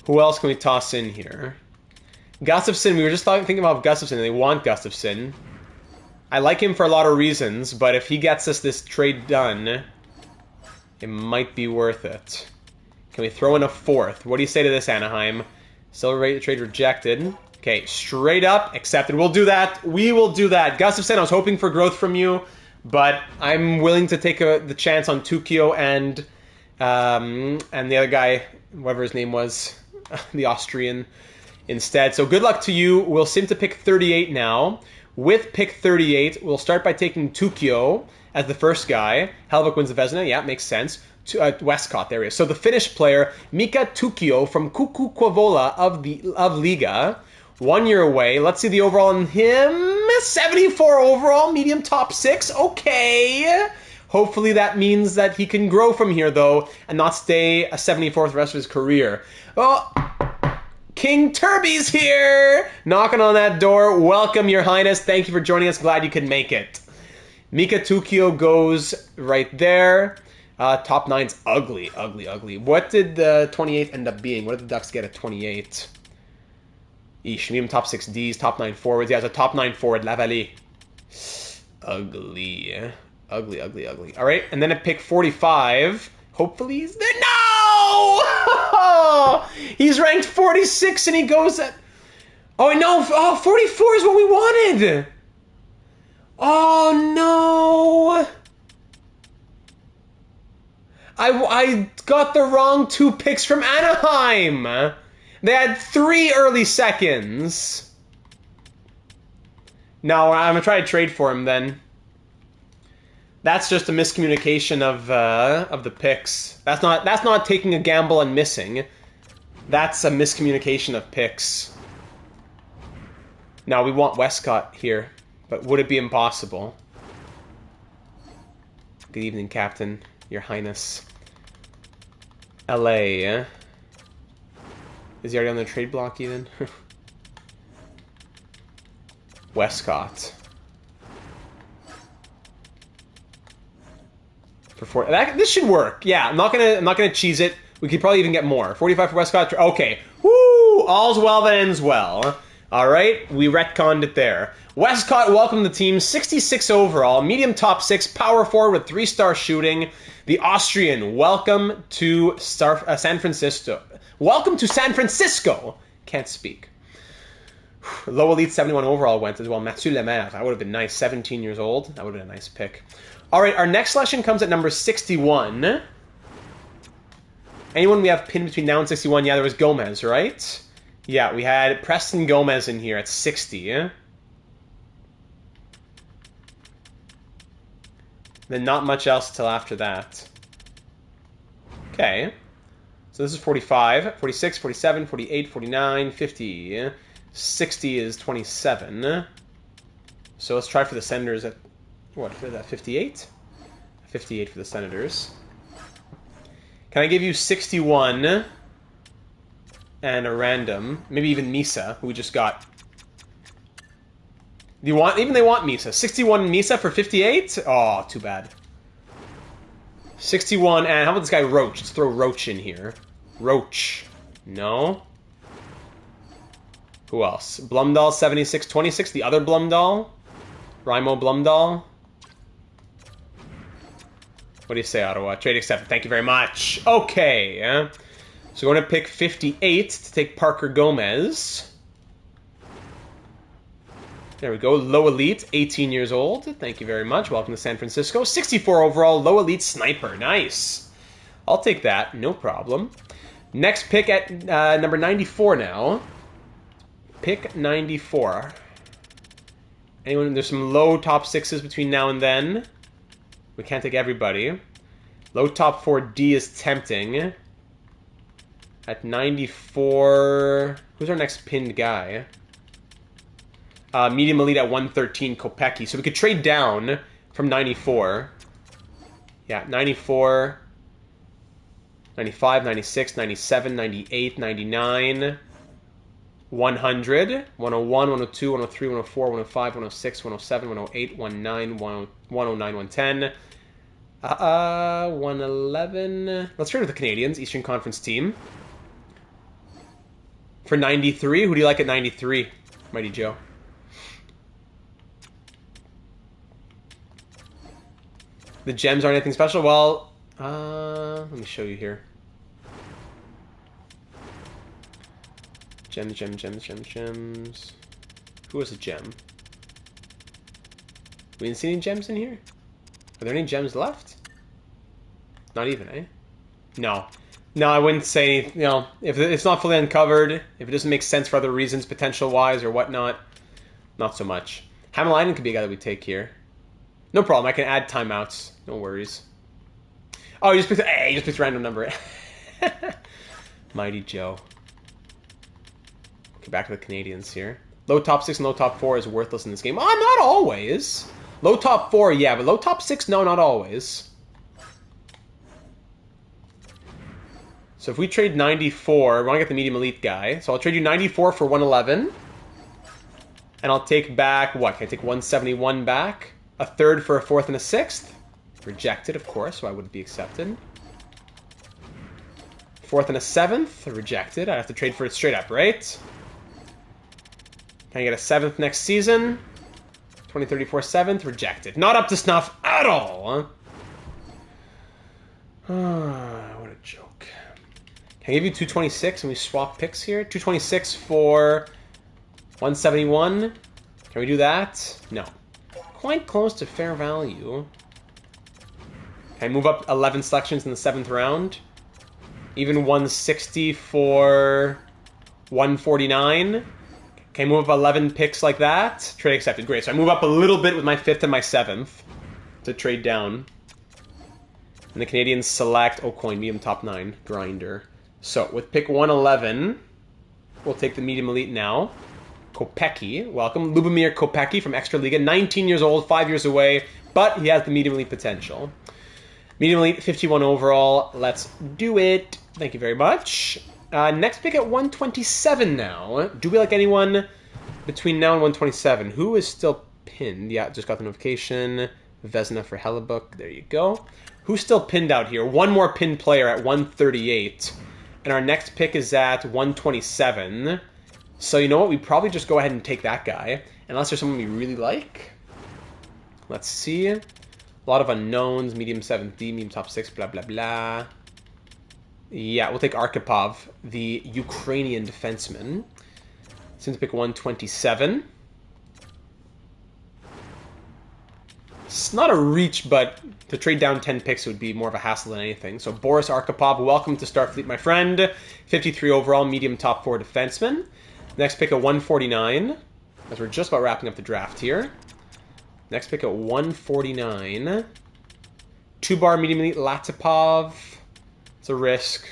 else can we toss in here? Gustafsson, we were just thinking about Gustafsson, and they want Gustafsson. I like him for a lot of reasons, but if he gets us this trade done, it might be worth it. Can we throw in a 4th? What do you say to this, Anaheim? Still trade rejected. Okay, straight up accepted. We'll do that. We will do that. Gustafsson, I was hoping for growth from you, but I'm willing to take the chance on Tukio and the other guy, whatever his name was, the Austrian, instead. So good luck to you. We'll sim to pick 38 now. With pick 38, we'll start by taking Tukio as the first guy. Hellebuck wins the Vezina. Yeah, makes sense. Westcott, there he is. So the Finnish player, Mika Tukio from Kuku-Kuovola of Liga. 1 year away. Let's see the overall on him. 74 overall, medium top 6. Okay. Hopefully that means that he can grow from here, though, and not stay a 74th the rest of his career. Oh, King Turby's here! Knocking on that door. Welcome, Your Highness. Thank you for joining us. Glad you could make it. Mika Tukio goes right there. Top 9's ugly, ugly, ugly. What did the 28 end up being? What did the Ducks get at 28? Eesh, medium top 6 Ds, top 9 forwards. He has a top 9 forward, Lavallée. Ugly. Ugly, ugly, ugly. All right, and then at pick 45, hopefully he's there. No! He's ranked 46 and he goes at... Oh, no. Oh, 44 is what we wanted. Oh, no. I got the wrong 2 picks from Anaheim. They had 3 early seconds. No, I'm going to try to trade for him then. That's just a miscommunication of the picks. That's not taking a gamble and missing. That's a miscommunication of picks. Now, we want Westcott here, but would it be impossible? Good evening, Captain, Your Highness. LA, Is he already on the trade block even? Westcott. For 4. This should work. Yeah, I'm not gonna cheese it. We could probably even get more. 45 for Westcott. Okay. Woo! All's well that ends well. All right, we retconned it there. Westcott, welcome to the team. 66 overall, medium top 6, power forward with 3-star shooting. The Austrian, welcome to San Francisco. Welcome to San Francisco. Can't speak. Low elite 71 overall went as well. Mathieu Lemaire, that would have been nice. 17 years old. That would have been a nice pick. All right, our next selection comes at number 61. Anyone we have pinned between now and 61? Yeah, there was Gomez, right? Yeah, we had Preston Gomez in here at 60. Then not much else till after that. Okay. So this is 45, 46, 47, 48, 49, 50. 60 is 27. So let's try for the Senators at, what, 58? 58 for the Senators. Can I give you 61 and a random? Maybe even Misa, who we just got. Do you want, even they want Misa. 61 Misa for 58? Oh, too bad. 61, and how about this guy Roach? Let's throw Roach in here. Roach. No. Who else? Blumdahl, 76, 26. The other Blumdahl. Raimo Blumdahl. What do you say, Ottawa? Trade accepted. Thank you very much. Okay. So we're going to pick 58 to take Parker Gomez. There we go. Low elite, 18 years old. Thank you very much. Welcome to San Francisco. 64 overall, low elite sniper. Nice. I'll take that. No problem. Next pick at number 94 now. Pick 94. Anyone? There's some low top 6s between now and then. We can't take everybody. Low top 4D is tempting. At 94... Who's our next pinned guy? Medium elite at 113, Kopecky. So we could trade down from 94. Yeah, 94... 95, 96, 97, 98, 99... 100, 101, 102, 103, 104, 105, 106, 107, 108, 109, 109, 110, 111. Let's trade with the Canadians, Eastern Conference team. For 93, who do you like at 93? Mighty Joe. The gems aren't anything special? Well, let me show you here. Gems, gems, gems, gems, gems. Who was a gem? We didn't see any gems in here? Are there any gems left? Not even, eh? No. No, I wouldn't say, you know, if it's not fully uncovered, if it doesn't make sense for other reasons, potential-wise or whatnot, not so much. Hamalainen could be a guy that we take here. No problem, I can add timeouts. No worries. Oh, you just picked a random number. Mighty Joe. Okay, back to the Canadians here. Low top 6 and low top 4 is worthless in this game. Oh, not always. Low top 4, yeah, but low top 6, no, not always. So if we trade 94, we want to get the medium elite guy. So I'll trade you 94 for 111. And I'll take back, what? Can I take 171 back? A third for a fourth and a sixth? Rejected, of course, so I wouldn't be accepted. Fourth and a seventh? Rejected. I have to trade for it straight up, right? Can I get a seventh next season? 2034 seventh? Rejected. Not up to snuff at all, huh? What a joke. Can I give you 226 and we swap picks here? 226 for 171. Can we do that? No. Quite close to fair value. Can I move up 11 selections in the 7th round? Even 160 for 149. Can I move up 11 picks like that? Trade accepted. Great. So I move up a little bit with my 5th and my 7th to trade down. And the Canadians select O'Coin, medium top 9, grinder. So with pick 111, we'll take the medium elite now. Kopecky, welcome. Lubomir Kopecky from Extraliga, 19 years old, 5 years away, but he has the medium elite potential. Medium elite, 51 overall. Let's do it. Thank you very much. Next pick at 127 now. Do we like anyone between now and 127? Who is still pinned? Yeah, just got the notification. Vezina for Hellebuck. There you go. Who's still pinned out here? One more pinned player at 138. And our next pick is at 127. So you know what? We probably just go ahead and take that guy. Unless there's someone we really like. Let's see. A lot of unknowns. Medium 7th D, medium top 6, blah, blah, blah. Yeah, we'll take Arkhipov, the Ukrainian defenseman. Since pick 127. It's not a reach, but to trade down 10 picks would be more of a hassle than anything. So Boris Arkhipov, welcome to Starfleet, my friend. 53 overall, medium top 4 defenseman. Next pick at 149, as we're just about wrapping up the draft here. Next pick at 149. 2-bar medium elite Latipov. It's a risk.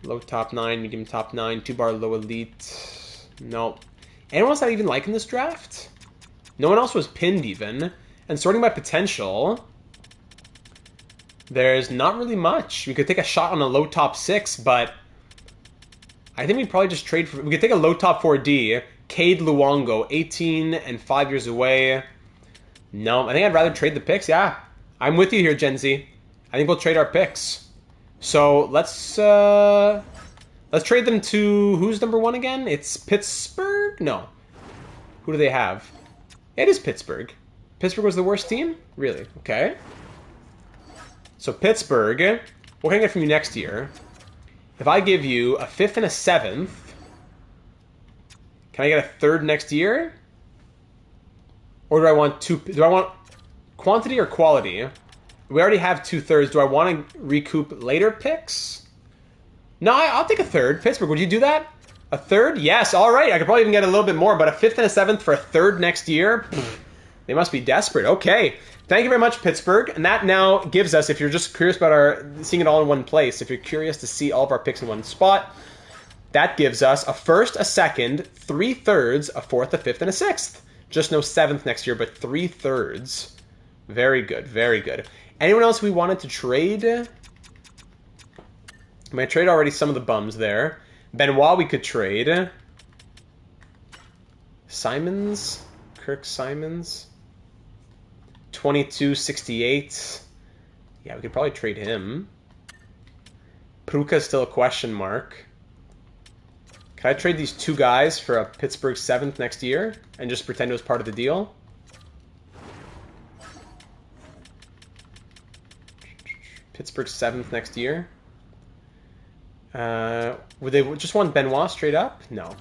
Low top 9, medium top 9. 2-bar low elite. Nope. Anyone else I even like in this draft? No one else was pinned even. And sorting by potential, there's not really much. We could take a shot on a low top 6, but I think we'd probably just trade for... We could take a low top 4D. Cade Luongo, 18 and 5 years away. No, I think I'd rather trade the picks. Yeah, I'm with you here, Gen Z. I think we'll trade our picks. So let's trade them to... Who's number 1 again? It's Pittsburgh? No. Who do they have? It is Pittsburgh. Pittsburgh was the worst team? Really? Okay. So Pittsburgh, what can I get from you next year? If I give you a 5th and a 7th, can I get a 3rd next year? Or do I want do I want quantity or quality? We already have 2/3. Do I want to recoup later picks? No, I'll take a 3rd. Pittsburgh, would you do that? A 3rd? Yes, all right. I could probably even get a little bit more, but a 5th and a 7th for a 3rd next year? They must be desperate. Okay. Thank you very much, Pittsburgh. And that now gives us, if you're just curious about seeing it all in one place, if you're curious to see all of our picks in one spot, that gives us a 1st, a 2nd, 3/3, a 4th, a 5th, and a 6th. Just no 7th next year, but 3/3. Very good, very good. Anyone else we wanted to trade? I might trade already some of the bums there. Benoit we could trade. Simons? Kirk Simons? 22.68. Yeah, we could probably trade him. Pruka's still a question mark. Can I trade these 2 guys for a Pittsburgh 7th next year and just pretend it was part of the deal? Pittsburgh 7th next year. Would they just want Benoit straight up? No.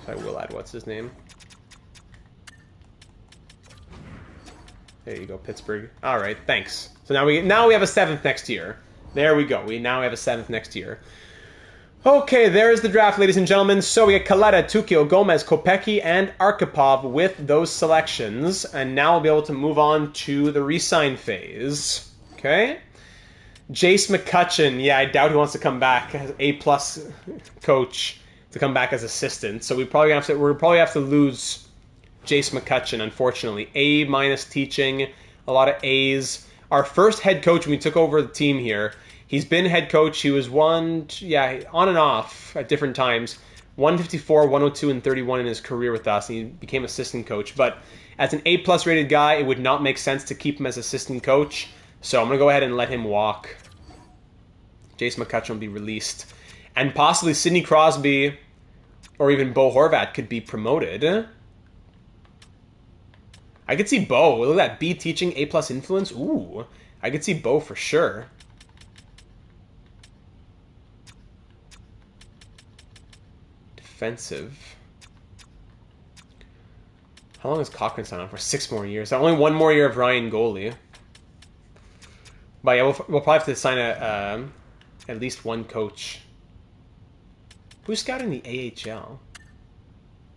So I will add what's his name. There you go, Pittsburgh. All right, thanks. So now we have a 7th next year. There we go. We now have a 7th next year. Okay, there's the draft, ladies and gentlemen. So we get Kaleta, Tukio, Gomez, Kopecky, and Arkhipov with those selections. And now we'll be able to move on to the re-sign phase. Okay. Jace McCutcheon. Yeah, I doubt he wants to come back as A-plus coach to come back as assistant. So we'll probably have to lose Jace McCutcheon, unfortunately. A- teaching, a lot of A's. Our first head coach when we took over the team here. He's been head coach. He was on and off at different times. 154, 102, and 31 in his career with us. And he became assistant coach. But as an A-plus rated guy, it would not make sense to keep him as assistant coach. So I'm going to go ahead and let him walk. Jace McCutcheon will be released. And possibly Sidney Crosby or even Bo Horvat could be promoted. I could see Bo. Look at that. B teaching, A-plus influence. Ooh. I could see Bo for sure. Defensive. How long has Cochran signed on for? 6 more years. Only 1 more year of Ryan goalie. But yeah, we'll probably have to sign at least 1 coach. Who's scouting the AHL?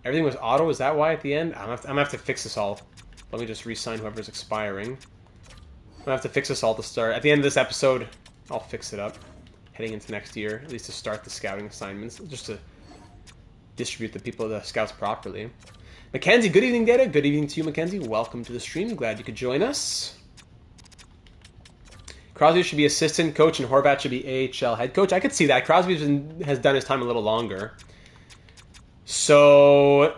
Everything was auto. Is that why at the end? I'm gonna have to fix this all. Let me just re-sign whoever's expiring. I'm gonna have to fix this all to start. At the end of this episode, I'll fix it up. Heading into next year, at least to start the scouting assignments, just to distribute the scouts properly. Mackenzie, good evening, Data. Good evening to you, Mackenzie. Welcome to the stream. Glad you could join us. Crosby should be assistant coach and Horvat should be AHL head coach. I could see that. Crosby has done his time a little longer. So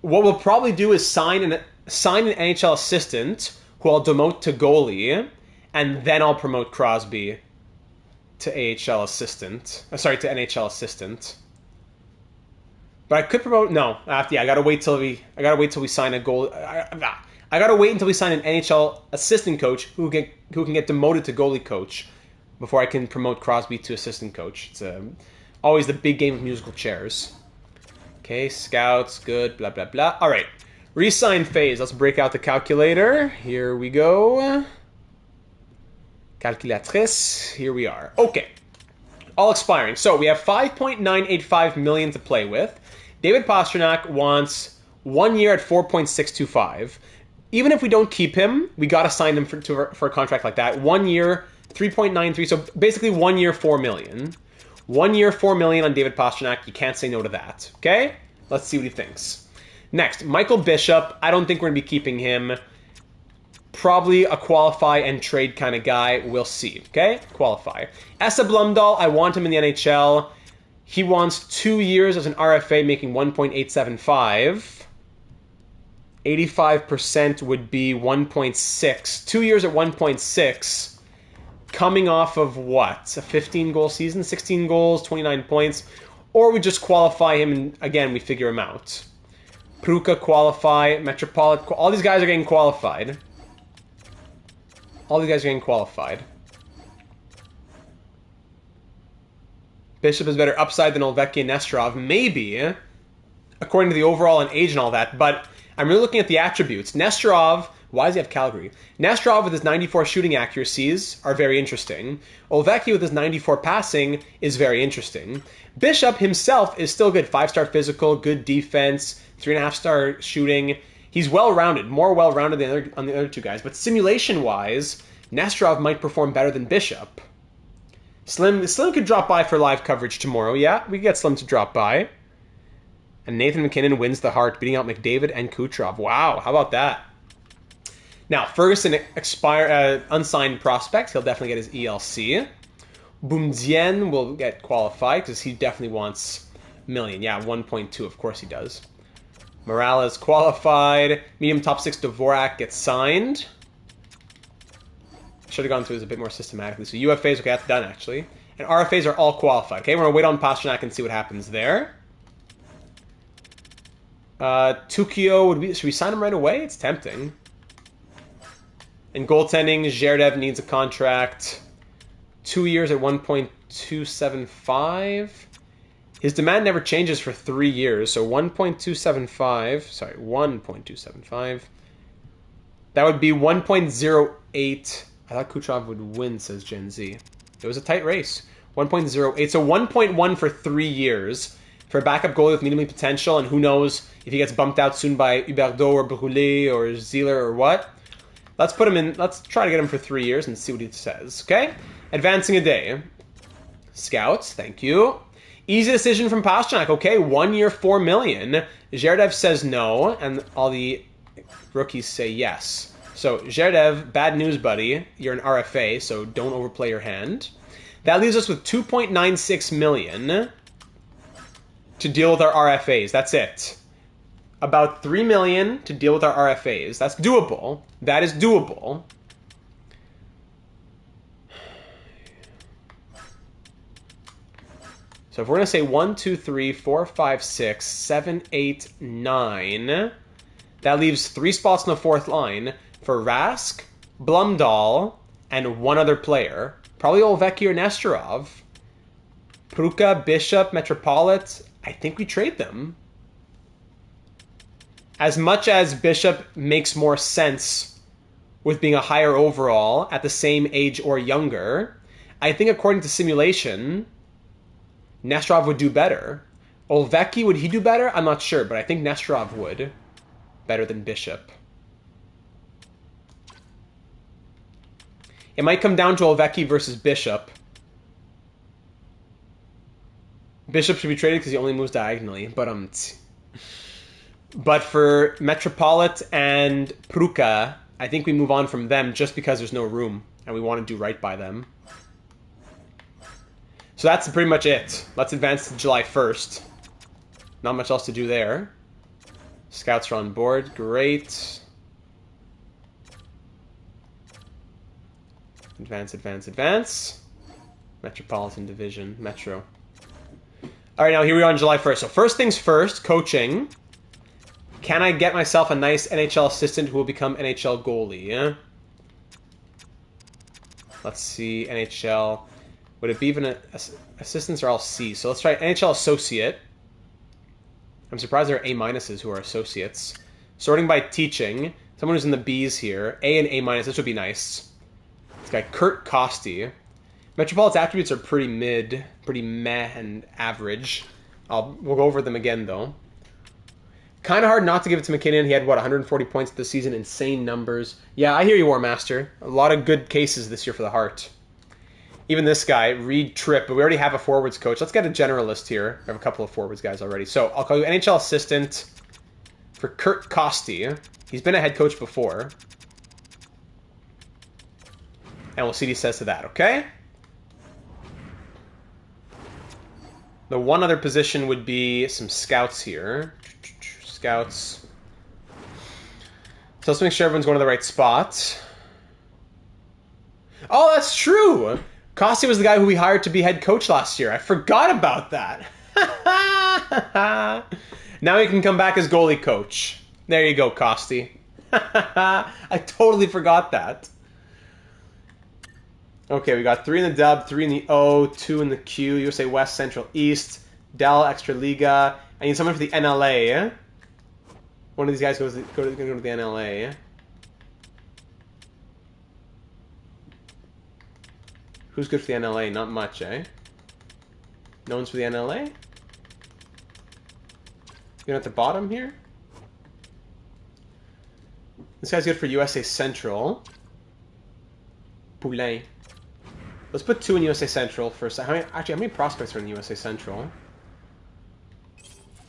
what we'll probably do is sign an NHL assistant who I'll demote to goalie, and then I'll promote Crosby to AHL assistant. Sorry, to NHL assistant. But I could promote. No, I gotta wait till we sign a goal. I gotta wait until we sign an NHL assistant coach who can get demoted to goalie coach before I can promote Crosby to assistant coach. It's always the big game of musical chairs. Okay, scouts, good, blah blah blah. All right, re-sign phase. Let's break out the calculator. Here we go. Calculatrice. Here we are. Okay, all expiring. So we have 5.985 million to play with. David Pastrnak wants 1 year at 4.625. Even if we don't keep him, we got to sign him for a contract like that. 1 year, 3.93. So basically 1 year, 4 million. 1 year, 4 million on David Pastrnak. You can't say no to that. Okay? Let's see what he thinks. Next, Michael Bishop. I don't think we're going to be keeping him. Probably a qualify and trade kind of guy. We'll see. Okay? Qualify. Esa Blumdahl. I want him in the NHL. He wants 2 years as an RFA, making 1.875. 85% would be 1.6. 2 years at 1.6. Coming off of what? A 15-goal season? 16 goals, 29 points? Or we just qualify him and, again, we figure him out. Pruka qualify. Metropolitan. All these guys are getting qualified. All these guys are getting qualified. Bishop is better upside than Olvecki and Nesterov. Maybe, according to the overall and age and all that. But I'm really looking at the attributes. Nesterov, why does he have Calgary? Nesterov with his 94 shooting accuracies are very interesting. Olvecki with his 94 passing is very interesting. Bishop himself is still good. 5-star physical, good defense, 3.5-star shooting. He's well-rounded, more well-rounded than the other two guys. But simulation-wise, Nesterov might perform better than Bishop. Slim could drop by for live coverage tomorrow. Yeah, we can get Slim to drop by. And Nathan McKinnon wins the Hart, beating out McDavid and Kucherov. Wow, how about that? Now, Ferguson unsigned prospect. He'll definitely get his ELC. Boumdien will get qualified because he definitely wants $1 million. Yeah, 1.2. Of course he does. Morales qualified. Medium top 6 Dvorak gets signed. Should have gone through this a bit more systematically. So UFAs, okay, that's done actually. And RFAs are all qualified. Okay, we're going to wait on Pastrnak and see what happens there. Tukio, should we sign him right away? It's tempting. In goaltending, Zherdev needs a contract. 2 years at 1.275. His demand never changes for 3 years, so 1.275. Sorry, 1.275. That would be 1.08. I thought Kucherov would win, says Gen Z. It was a tight race. 1.08. So 1.1 for 3 years for a backup goalie with medium potential, and who knows if he gets bumped out soon by Huberdeau or Brûlé or Zieler or what. Let's put him in. Let's try to get him for 3 years and see what he says. Okay? Advancing a day. Scouts, thank you. Easy decision from Pastrnak. Okay, 1 year, $4 million. Zherdev says no, and all the rookies say yes. So, Zherdev, bad news, buddy. You're an RFA, so don't overplay your hand. That leaves us with $2.96 million to deal with our RFAs. That's it. About $3 million to deal with our RFAs. That's doable. That is doable. So if we're going to say 1, 2, 3, 4, 5, 6, 7, 8, 9, that leaves 3 spots on the 4th line for Rask, Blumdahl, and one other player. Probably Olvecki or Nesterov. Pruka, Bishop, Metropolit. I think we trade them. As much as Bishop makes more sense with being a higher overall at the same age or younger, I think according to simulation, Nesterov would do better. Olvecki, would he do better? I'm not sure, but I think Nesterov would. Better than Bishop. It might come down to Olvecki versus Bishop. Bishop should be traded because he only moves diagonally, but for Metropolit and Pruka, I think we move on from them just because there's no room, and we want to do right by them. So that's pretty much it. Let's advance to July 1st. Not much else to do there. Scouts are on board. Great. Advance, advance, advance. Metropolitan Division. Metro. All right, now here we are on July 1st. So first things first, coaching. Can I get myself a nice NHL assistant who will become NHL goalie? Yeah? Let's see, NHL. Would it be even assistants are all C? So let's try NHL associate. I'm surprised there are A-minuses who are associates. Sorting by teaching. Someone who's in the B's here. A and A-minus. This would be nice. This guy, Kurt Costi. Metropolitan's attributes are pretty mid, pretty meh and average. We'll go over them again, though. Kind of hard not to give it to McKinnon. He had, what, 140 points this season? Insane numbers. Yeah, I hear you, War Master. A lot of good cases this year for the Hart. Even this guy, Reed Tripp, but we already have a forwards coach. Let's get a generalist here. I have a couple of forwards guys already. So I'll call you NHL assistant for Kurt Costi. He's been a head coach before. And we'll see what he says to that, okay? The one other position would be some scouts here. Scouts. So let's make sure everyone's going to the right spot. Oh, that's true! Costi was the guy who we hired to be head coach last year. I forgot about that. Now he can come back as goalie coach. There you go, Costi. I totally forgot that. Okay, we got 3 in the dub, 3 in the O, 2 in the Q, USA West, Central, East, Dell, Extra Liga. I need someone for the NLA. One of these guys goes to the NLA. Who's good for the NLA? Not much, eh? No one's for the NLA? You're at the bottom here? This guy's good for USA Central. Poulain. Let's put 2 in USA Central for a second. How many prospects are in USA Central?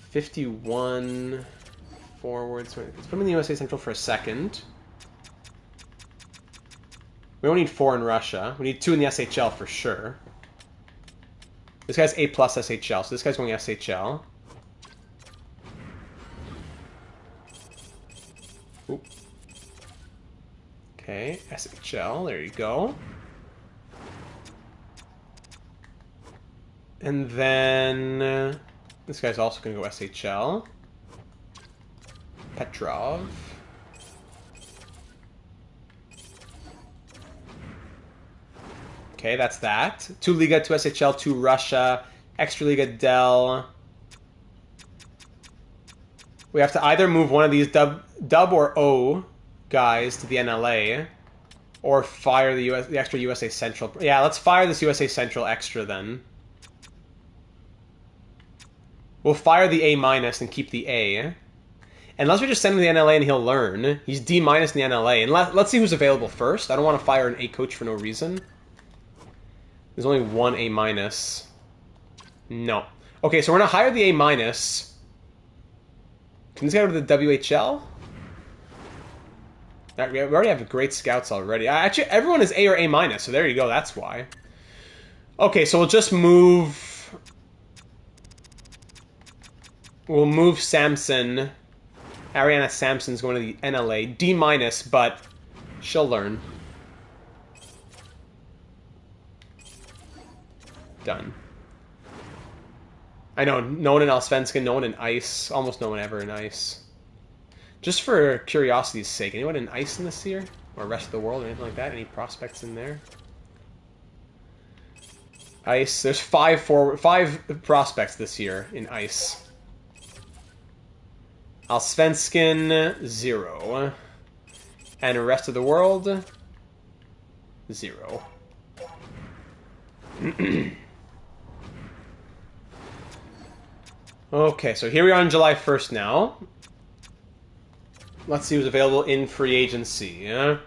51 forwards. Let's put them in the USA Central for a second. We don't need 4 in Russia. We need 2 in the SHL for sure. This guy's A+ SHL, so this guy's going SHL. Oop. Okay, SHL, there you go. And then this guy's also going to go SHL. Petrov. Okay, that's that. 2 Liga, 2 SHL, 2 Russia, Extra Liga Dell. We have to either move one of these dub or O guys to the NLA, or fire the extra USA Central. Yeah, let's fire this USA Central extra then. We'll fire the A- and keep the A. Unless we just send him to the NLA and he'll learn. He's D- in the NLA. And let's see who's available first. I don't want to fire an A coach for no reason. There's only 1 A-. No. Okay, so we're going to hire the A-. Can this guy go to the WHL? We already have great scouts already. Actually, everyone is A or A-, so there you go. That's why. Okay, so we'll just move... We'll move Samson. Ariana Samson's going to the NLA. D-, but she'll learn. Done. I know, no one in Allsvenskan, no one in Ice. Almost no one ever in Ice. Just for curiosity's sake, anyone in Ice in this year? Or rest of the world or anything like that? Any prospects in there? Ice. There's 5 prospects this year in Ice. Allsvenskan, 0. And the rest of the world, 0. Okay, so here we are on July 1st now. Let's see who's available in free agency. Yeah?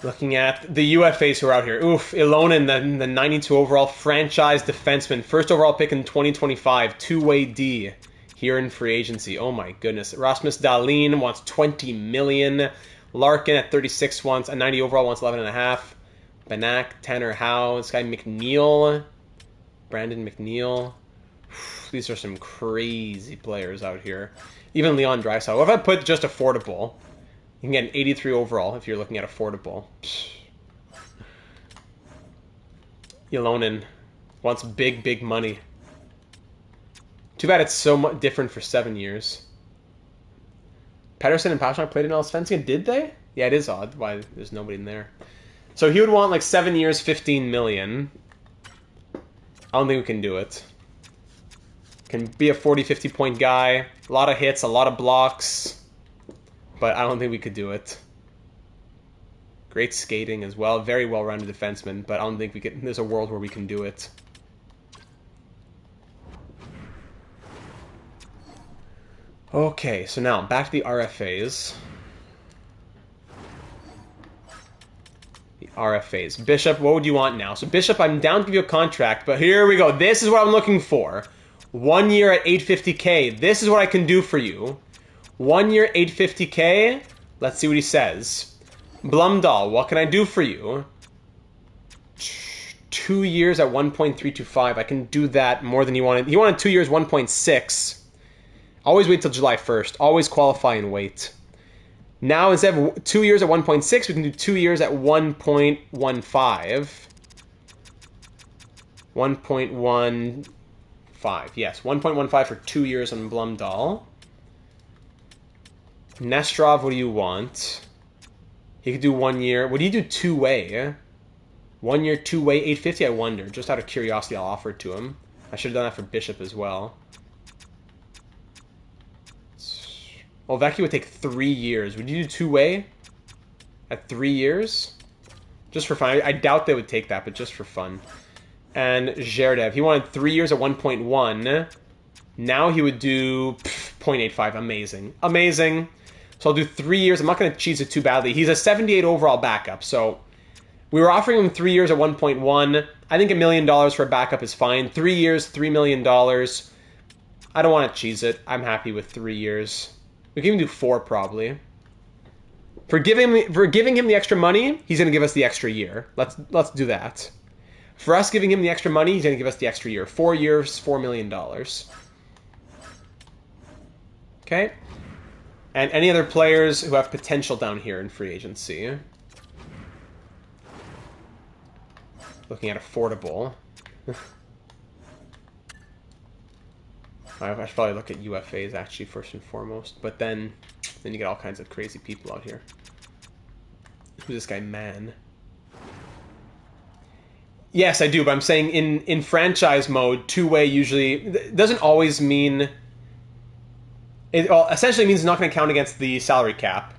Looking at the UFAs who are out here. Oof, Ilonen, the 92 overall franchise defenseman. First overall pick in 2025. Two-way D here in free agency. Oh my goodness. Rasmus Dahlin wants $20 million. Larkin at 36 wants a 90 overall, wants 11.5. Banak, Tanner Howe. This guy McNeil. Brandon McNeil. These are some crazy players out here. Even Leon Draisaitl. What if I put just affordable? You can get an 83 overall if you're looking at affordable. Ylonen wants big, big money. Too bad it's so much different for 7 years. Pedersen and Pastrnak played in Allsvenskan, did they? Yeah, it is odd why there's nobody in there. So he would want like 7 years, 15 million. I don't think we can do it. Can be a 40, 50 point guy. A lot of hits, a lot of blocks. But I don't think we could do it. Great skating as well. Very well-rounded defenseman, but I don't think we could. There's a world where we can do it. Okay, so now back to the RFAs. The RFAs. Bishop, what would you want now? So Bishop, I'm down to give you a contract, but here we go. This is what I'm looking for. 1 year at $850K. This is what I can do for you. 1 year, $850K. Let's see what he says. Blumdahl, what can I do for you? 2 years at 1.325. I can do that more than he wanted. He wanted 2 years, 1.6. Always wait till July 1st. Always qualify and wait. Now, instead of 2 years at 1.6, we can do 2 years at 1.15. 1.15. Yes, 1.15 for 2 years on Blumdahl. Nestrov, what do you want? He could do 1 year. What do you do two-way? 1 year, two-way, 850, I wonder. Just out of curiosity, I'll offer it to him. I should have done that for Bishop as well. Well, Vecchi would take 3 years. Would you do two-way at 3 years? Just for fun. I doubt they would take that, but just for fun. And Zherdev, he wanted 3 years at 1.1. Now he would do 0.85. Amazing. Amazing. So I'll do 3 years. I'm not going to cheese it too badly. He's a 78 overall backup, so we were offering him 3 years at 1.1. I think $1 million for a backup is fine. 3 years, $3 million. I don't want to cheese it. I'm happy with 3 years. We can even do 4 probably. For giving him the extra money, he's going to give us the extra year. Let's do that. For us giving him the extra money, he's going to give us the extra year. 4 years, $4 million. Okay. And any other players who have potential down here in free agency? Looking at affordable. I should probably look at UFAs actually first and foremost, but then you get all kinds of crazy people out here. Who's this guy, Man? Yes, I do, but I'm saying in franchise mode, two-way usually doesn't always mean. It essentially means it's not going to count against the salary cap.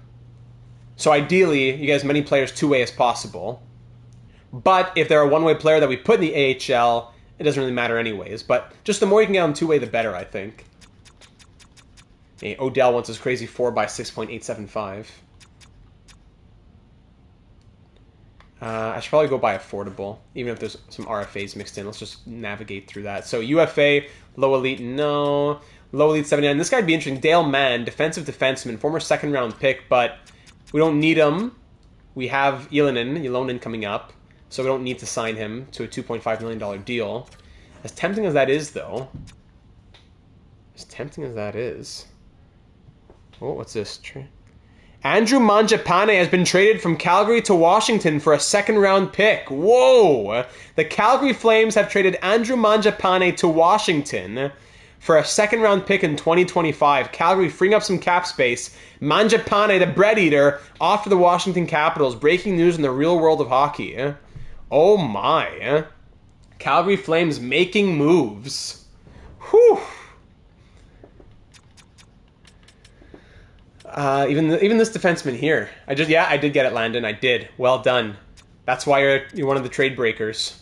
So ideally, you get as many players two-way as possible. But if they're a one-way player that we put in the AHL, it doesn't really matter anyways. But just the more you can get on two-way, the better, I think. Hey, Odell wants his crazy 4x 6.875. I should probably go by affordable, even if there's some RFAs mixed in. Let's just navigate through that. So UFA, low elite, no. Low elite 79. This guy'd be interesting. Dale Mann, defensive defenseman, former second-round pick, but we don't need him. We have Ylonen coming up, so we don't need to sign him to a $2.5 million deal. As tempting as that is, though. As tempting as that is. Oh, what's this? Andrew Mangiapane has been traded from Calgary to Washington for a second-round pick. Whoa! The Calgary Flames have traded Andrew Mangiapane to Washington for a second-round pick in 2025. Calgary freeing up some cap space. Mangiapane, the bread eater, off to the Washington Capitals. Breaking news in the real world of hockey. Oh my. Calgary Flames making moves. Whew. Even this defenseman here. I did get it, Landon. I did. Well done. That's why you're one of the trade breakers.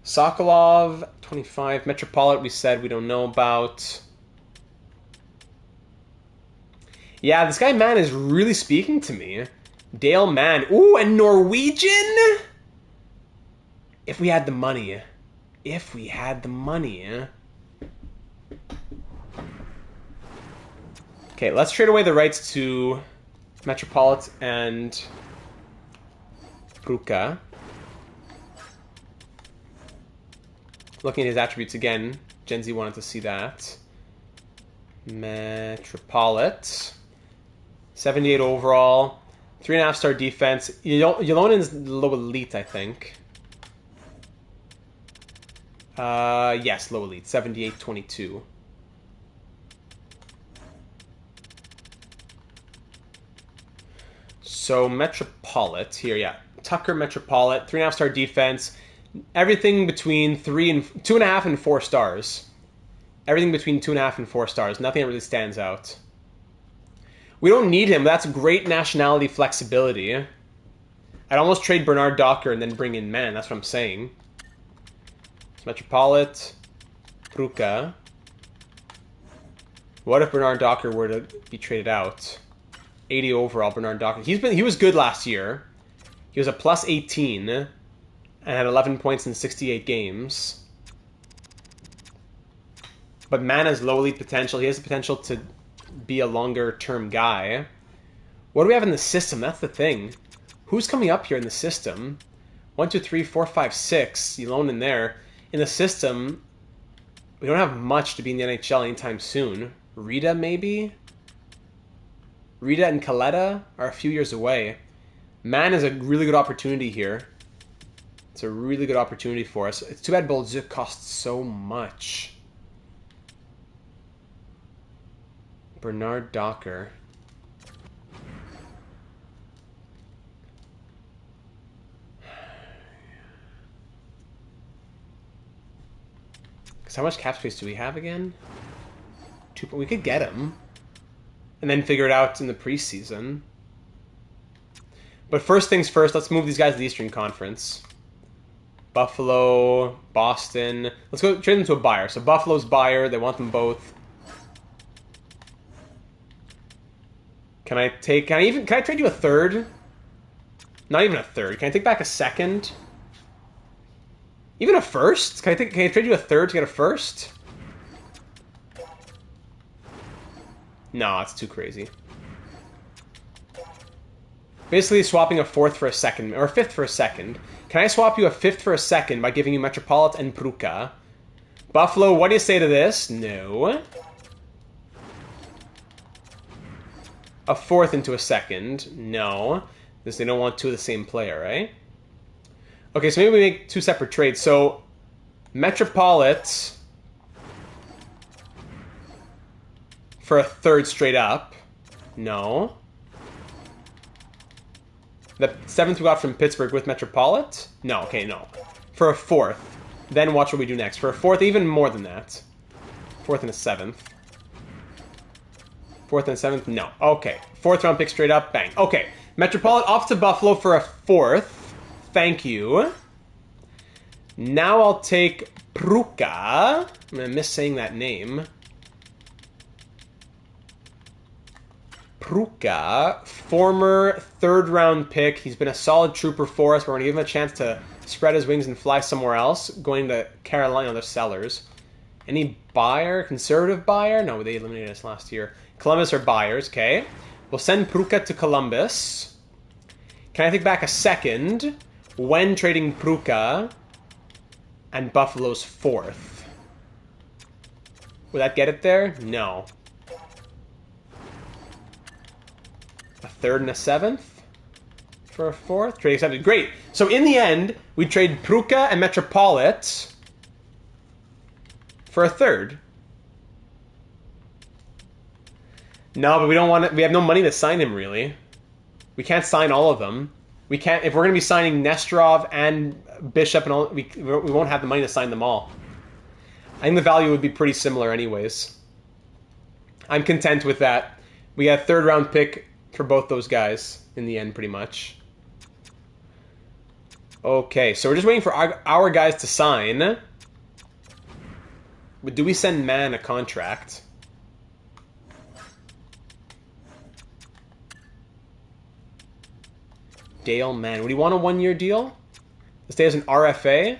Sokolov, 25. Metropolitan, we said we don't know about. Yeah, this guy Mann is really speaking to me. Dale Mann. Ooh, and Norwegian? If we had the money. If we had the money. Okay, let's trade away the rights to Metropolitan and Kruka. Looking at his attributes again. Gen Z wanted to see that. Metropolit. 78 overall. 3.5-star defense. Yelonen's low elite, I think. Yes, low elite, 78-22. So Metropolit here, yeah. Tucker Metropolit, 3.5-star defense. Everything between 2.5 and 4 stars. Everything between 2.5 and 4 stars. Nothing that really stands out. We don't need him. That's great nationality flexibility. I'd almost trade Bernard Docker and then bring in Man. That's what I'm saying. So Metropolit, Pruka. What if Bernard Docker were to be traded out? 80 overall, Bernard Docker. He was good last year. He was a plus 18 and had 11 points in 68 games. But Man has low elite potential. He has the potential to be a longer-term guy. What do we have in the system? That's the thing. Who's coming up here in the system? 1, 2, 3, 4, 5, 6. You loan in there. In the system, we don't have much to be in the NHL anytime soon. Rita, maybe? Rita and Kaleta are a few years away. Man is a really good opportunity here. It's a really good opportunity for us. It's too bad Bolduc costs so much. Bernard Docker. Because how much cap space do we have again? We could get him. And then figure it out in the preseason. But first things first, let's move these guys to the Eastern Conference. Buffalo, Boston. Let's go trade them to a buyer. So Buffalo's buyer, they want them both. Can I trade you a third? Not even a third. Can I take back a second? Even a first? Can I trade you a third to get a first? No, it's too crazy. Basically swapping a fourth for a second, or a fifth for a second. Can I swap you a fifth for a second by giving you Metropolit and Pruka? Buffalo, what do you say to this? No. A fourth into a second? No. Because they don't want two of the same player, right? Okay, so maybe we make two separate trades. So, Metropolit for a third straight up. No. The seventh we got from Pittsburgh with Metropolit? No, okay, no. For a fourth. Then watch what we do next. For a fourth, even more than that. Fourth and a seventh. Fourth and a seventh? No. Okay. Fourth round pick straight up. Bang. Okay. Metropolit off to Buffalo for a fourth. Thank you. Now I'll take Pruka. I'm going to miss saying that name. Pruka, former third-round pick. He's been a solid trooper for us. We're going to give him a chance to spread his wings and fly somewhere else. Going to Carolina, they're sellers. Any buyer? Conservative buyer? No, they eliminated us last year. Columbus are buyers, okay. We'll send Pruka to Columbus. Can I take back a second when trading Pruka and Buffalo's fourth? Would that get it there? No. A third and a seventh for a fourth? Trade accepted. Great. So in the end, we trade Pruka and Metropolit for a third. No, but we don't want it. We have no money to sign him, really. We can't sign all of them. We can't. If we're going to be signing Nesterov and Bishop and all, we won't have the money to sign them all. I think the value would be pretty similar anyways. I'm content with that. We got a third round pick for both those guys in the end, pretty much. Okay, so we're just waiting for our guys to sign. But do we send Man a contract? Dale Mann. Would he want a one-year deal? To stay as an RFA? Do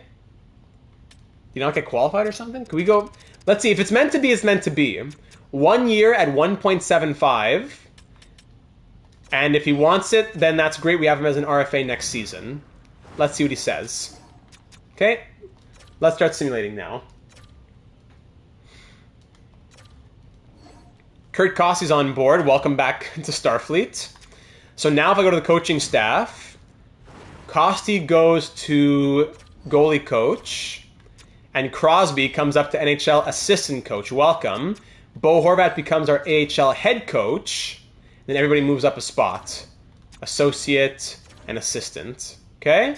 you not get qualified or something? Can we go... Let's see. If it's meant to be, it's meant to be. 1 year at 1.75. And if he wants it, then that's great. We have him as an RFA next season. Let's see what he says. Okay. Let's start simulating now. Kurt Kossi's on board. Welcome back to Starfleet. So now if I go to the coaching staff, Costi goes to goalie coach, And Crosby comes up to NHL assistant coach. Welcome. Bo Horvat becomes our AHL head coach. Then everybody moves up a spot. Associate and assistant. Okay?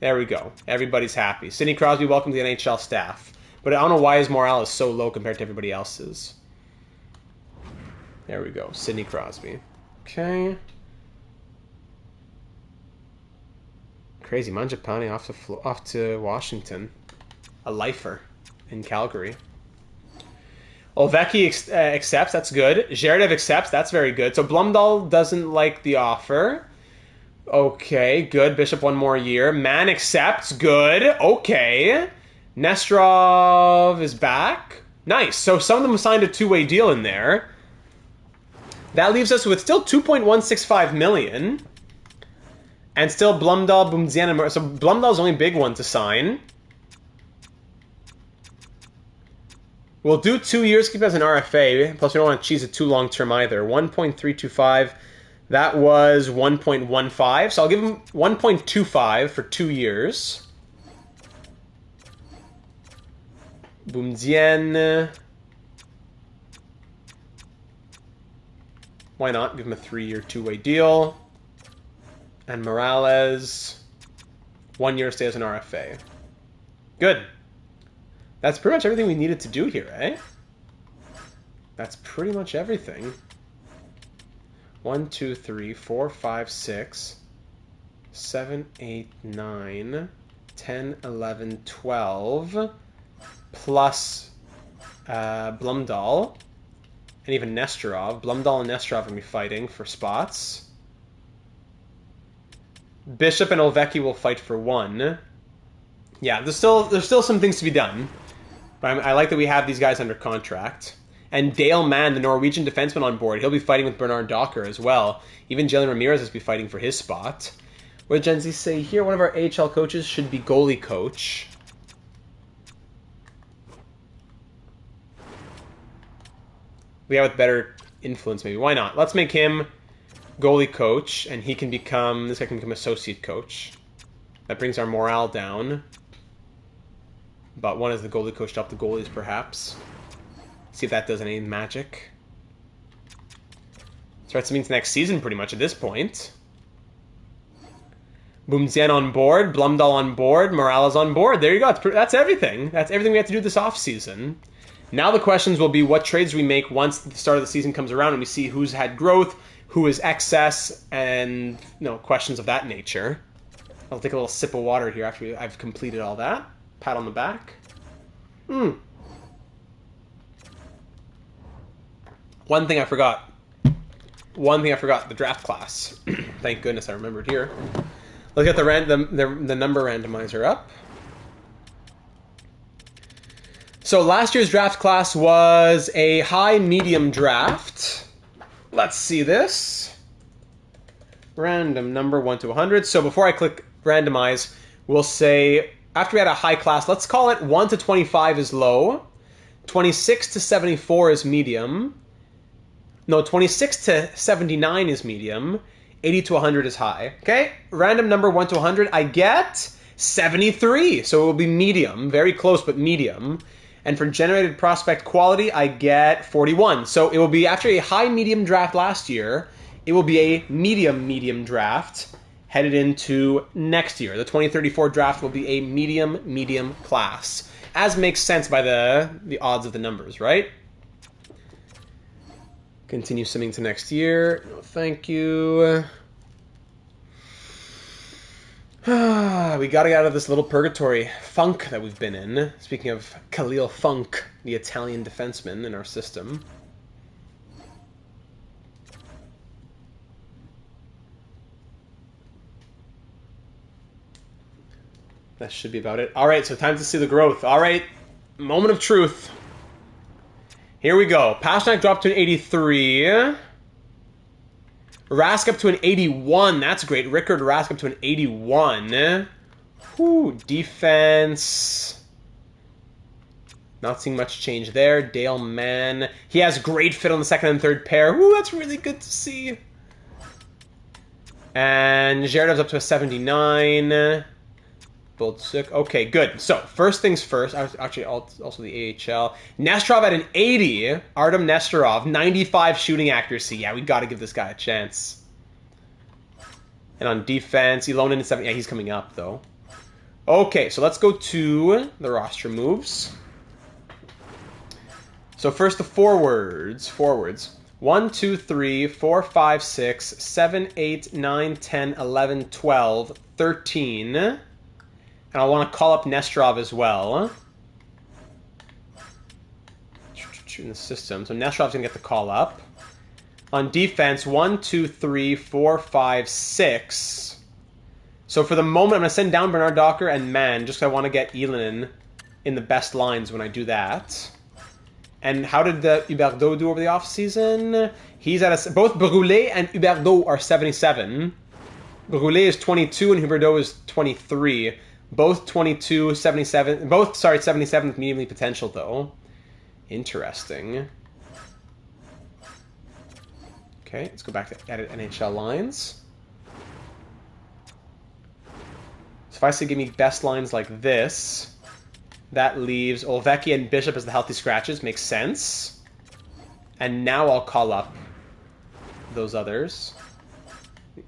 There we go. Everybody's happy. Sidney Crosby, welcome to the NHL staff. But I don't know why his morale is so low compared to everybody else's. There we go. Sidney Crosby. Okay. Crazy. Mangiapane off to Washington. A lifer in Calgary. Ovechkin accepts. That's good. Zherdev accepts. That's very good. So Blumdahl doesn't like the offer. Okay, good. Bishop 1 more year. Mann accepts. Good. Okay. Nesterov is back. Nice. So some of them signed a two-way deal in there. That leaves us with still $2.165 million. And still Blumdahl, Bumdzian, and so Blumdahl's the only big one to sign. We'll do 2 years, keep it as an RFA. Plus, we don't want to cheese it too long term either. 1.325. That was 1.15. So I'll give him 1.25 for 2 years. Bumdzian. Why not? Give him a 3-year, two-way deal. And Morales, 1 year stay as an RFA. Good. That's pretty much everything we needed to do here, eh? That's pretty much everything. 1, 2, 3, 4, 5, 6, 7, 8, 9, 10, 11, 12, plus Blumdahl, and even Nesterov. Blumdahl and Nesterov are going to be fighting for spots. Bishop and Ovechkin will fight for 1. Yeah, there's still some things to be done. But I like that we have these guys under contract. And Dale Mann, the Norwegian defenseman, on board. He'll be fighting with Bernard Docker as well. Even Jalen Ramirez will be fighting for his spot. What did Gen Z say here? One of our AHL coaches should be goalie coach. We have with better influence, maybe. Why not? Let's make him goalie coach, and he can become, this guy can become associate coach. That brings our morale down. But one is the goalie coach to help the goalies, perhaps. See if that does any magic. Starts to mean next season, pretty much, at this point. Bumdzian on board, Blumdahl on board, Morales on board. There you go. That's everything. That's everything we have to do this offseason. Now the questions will be what trades we make once the start of the season comes around and we see who's had growth, who is excess, and questions of that nature. I'll take a little sip of water here after I've completed all that. Pat on the back. One thing I forgot. The draft class. Thank goodness I remembered here. Let's get the number randomizer up. So last year's draft class was a high-medium draft. Let's see this. Random number 1 to 100. So before I click randomize, we'll say, after we had a high class, let's call it 1 to 25 is low. 26 to 74 is medium. No, 26 to 79 is medium. 80 to 100 is high. Okay? Random number 1 to 100. I get 73. So it will be medium. Very close, but medium. And for generated prospect quality, I get 41. So it will be, after a high-medium draft last year, it will be a medium-medium draft headed into next year. The 2034 draft will be a medium-medium class. As makes sense by the odds of the numbers, right? Continue simming to next year. No, thank you. We gotta get out of this little purgatory funk that we've been in. Speaking of Khalil Funk, the Italian defenseman in our system. That should be about it. All right, so time to see the growth. All right, moment of truth. Here we go. Pasternak dropped to an 83. Rask up to an 81. That's great. Rickard Rask up to an 81. Whew, defense. Not seeing much change there. Dale Mann. He has great fit on the second and third pair. Whew, that's really good to see. And Zherdev's up to a 79. Boltsuk. Okay, good. So, first things first. Actually, also the AHL. Nesterov at an 80. Artem Nesterov, 95 shooting accuracy. Yeah, we got to give this guy a chance. And on defense, Ilonen in 7. Yeah, he's coming up, though. Okay, so let's go to the roster moves. So first the forwards. 1, 2, 3, 4, 5, 6, 7, 8, 9, 10, 11, 12, 13. And I want to call up Nesterov as well. In the system. So Nesterov's going to get the call up. On defense, 1, 2, 3, 4, 5, 6. So for the moment, I'm going to send down Bernard Docker and Mann, just because I want to get Elin in the best lines when I do that. And how did the Huberdeau do over the offseason? He's at both Brûlé and Huberdeau are 77. Brûlé is 22 and Huberdeau is 23. Both 22, 77. Both, 77 with medium potential, though. Interesting. Okay, let's go back to edit NHL lines. So if I say give me best lines like this, that leaves Olvecki and Bishop as the healthy scratches. Makes sense. And now I'll call up those others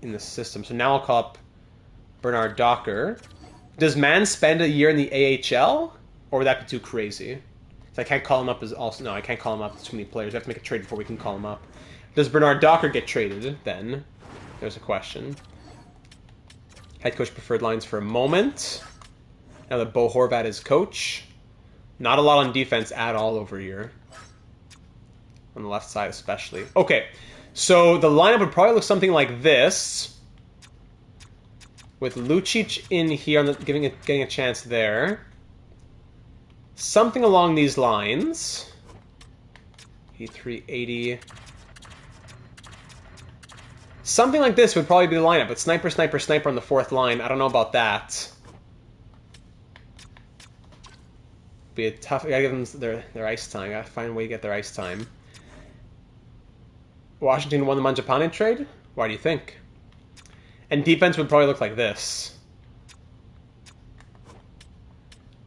in the system. So now I'll call up Bernard Docker. Does Mann spend a year in the AHL? Or would that be too crazy? So I can't call him up as also... No, I can't call him up. There's too many players. We have to make a trade before we can call him up. Does Bernard Docker get traded then? There's a question. Head coach preferred lines for a moment. Now that Bo Horvat is coach. Not a lot on defense at all over here. On the left side especially. Okay, so the lineup would probably look something like this. With Lucic in here, getting a chance there. Something along these lines. 83, 80. Something like this would probably be the lineup. But sniper, sniper, sniper on the fourth line. I don't know about that. Be a tough. I gotta give them their ice time. I gotta find a way to get their ice time. Washington won the Mangiapane trade? Why do you think? And defense would probably look like this.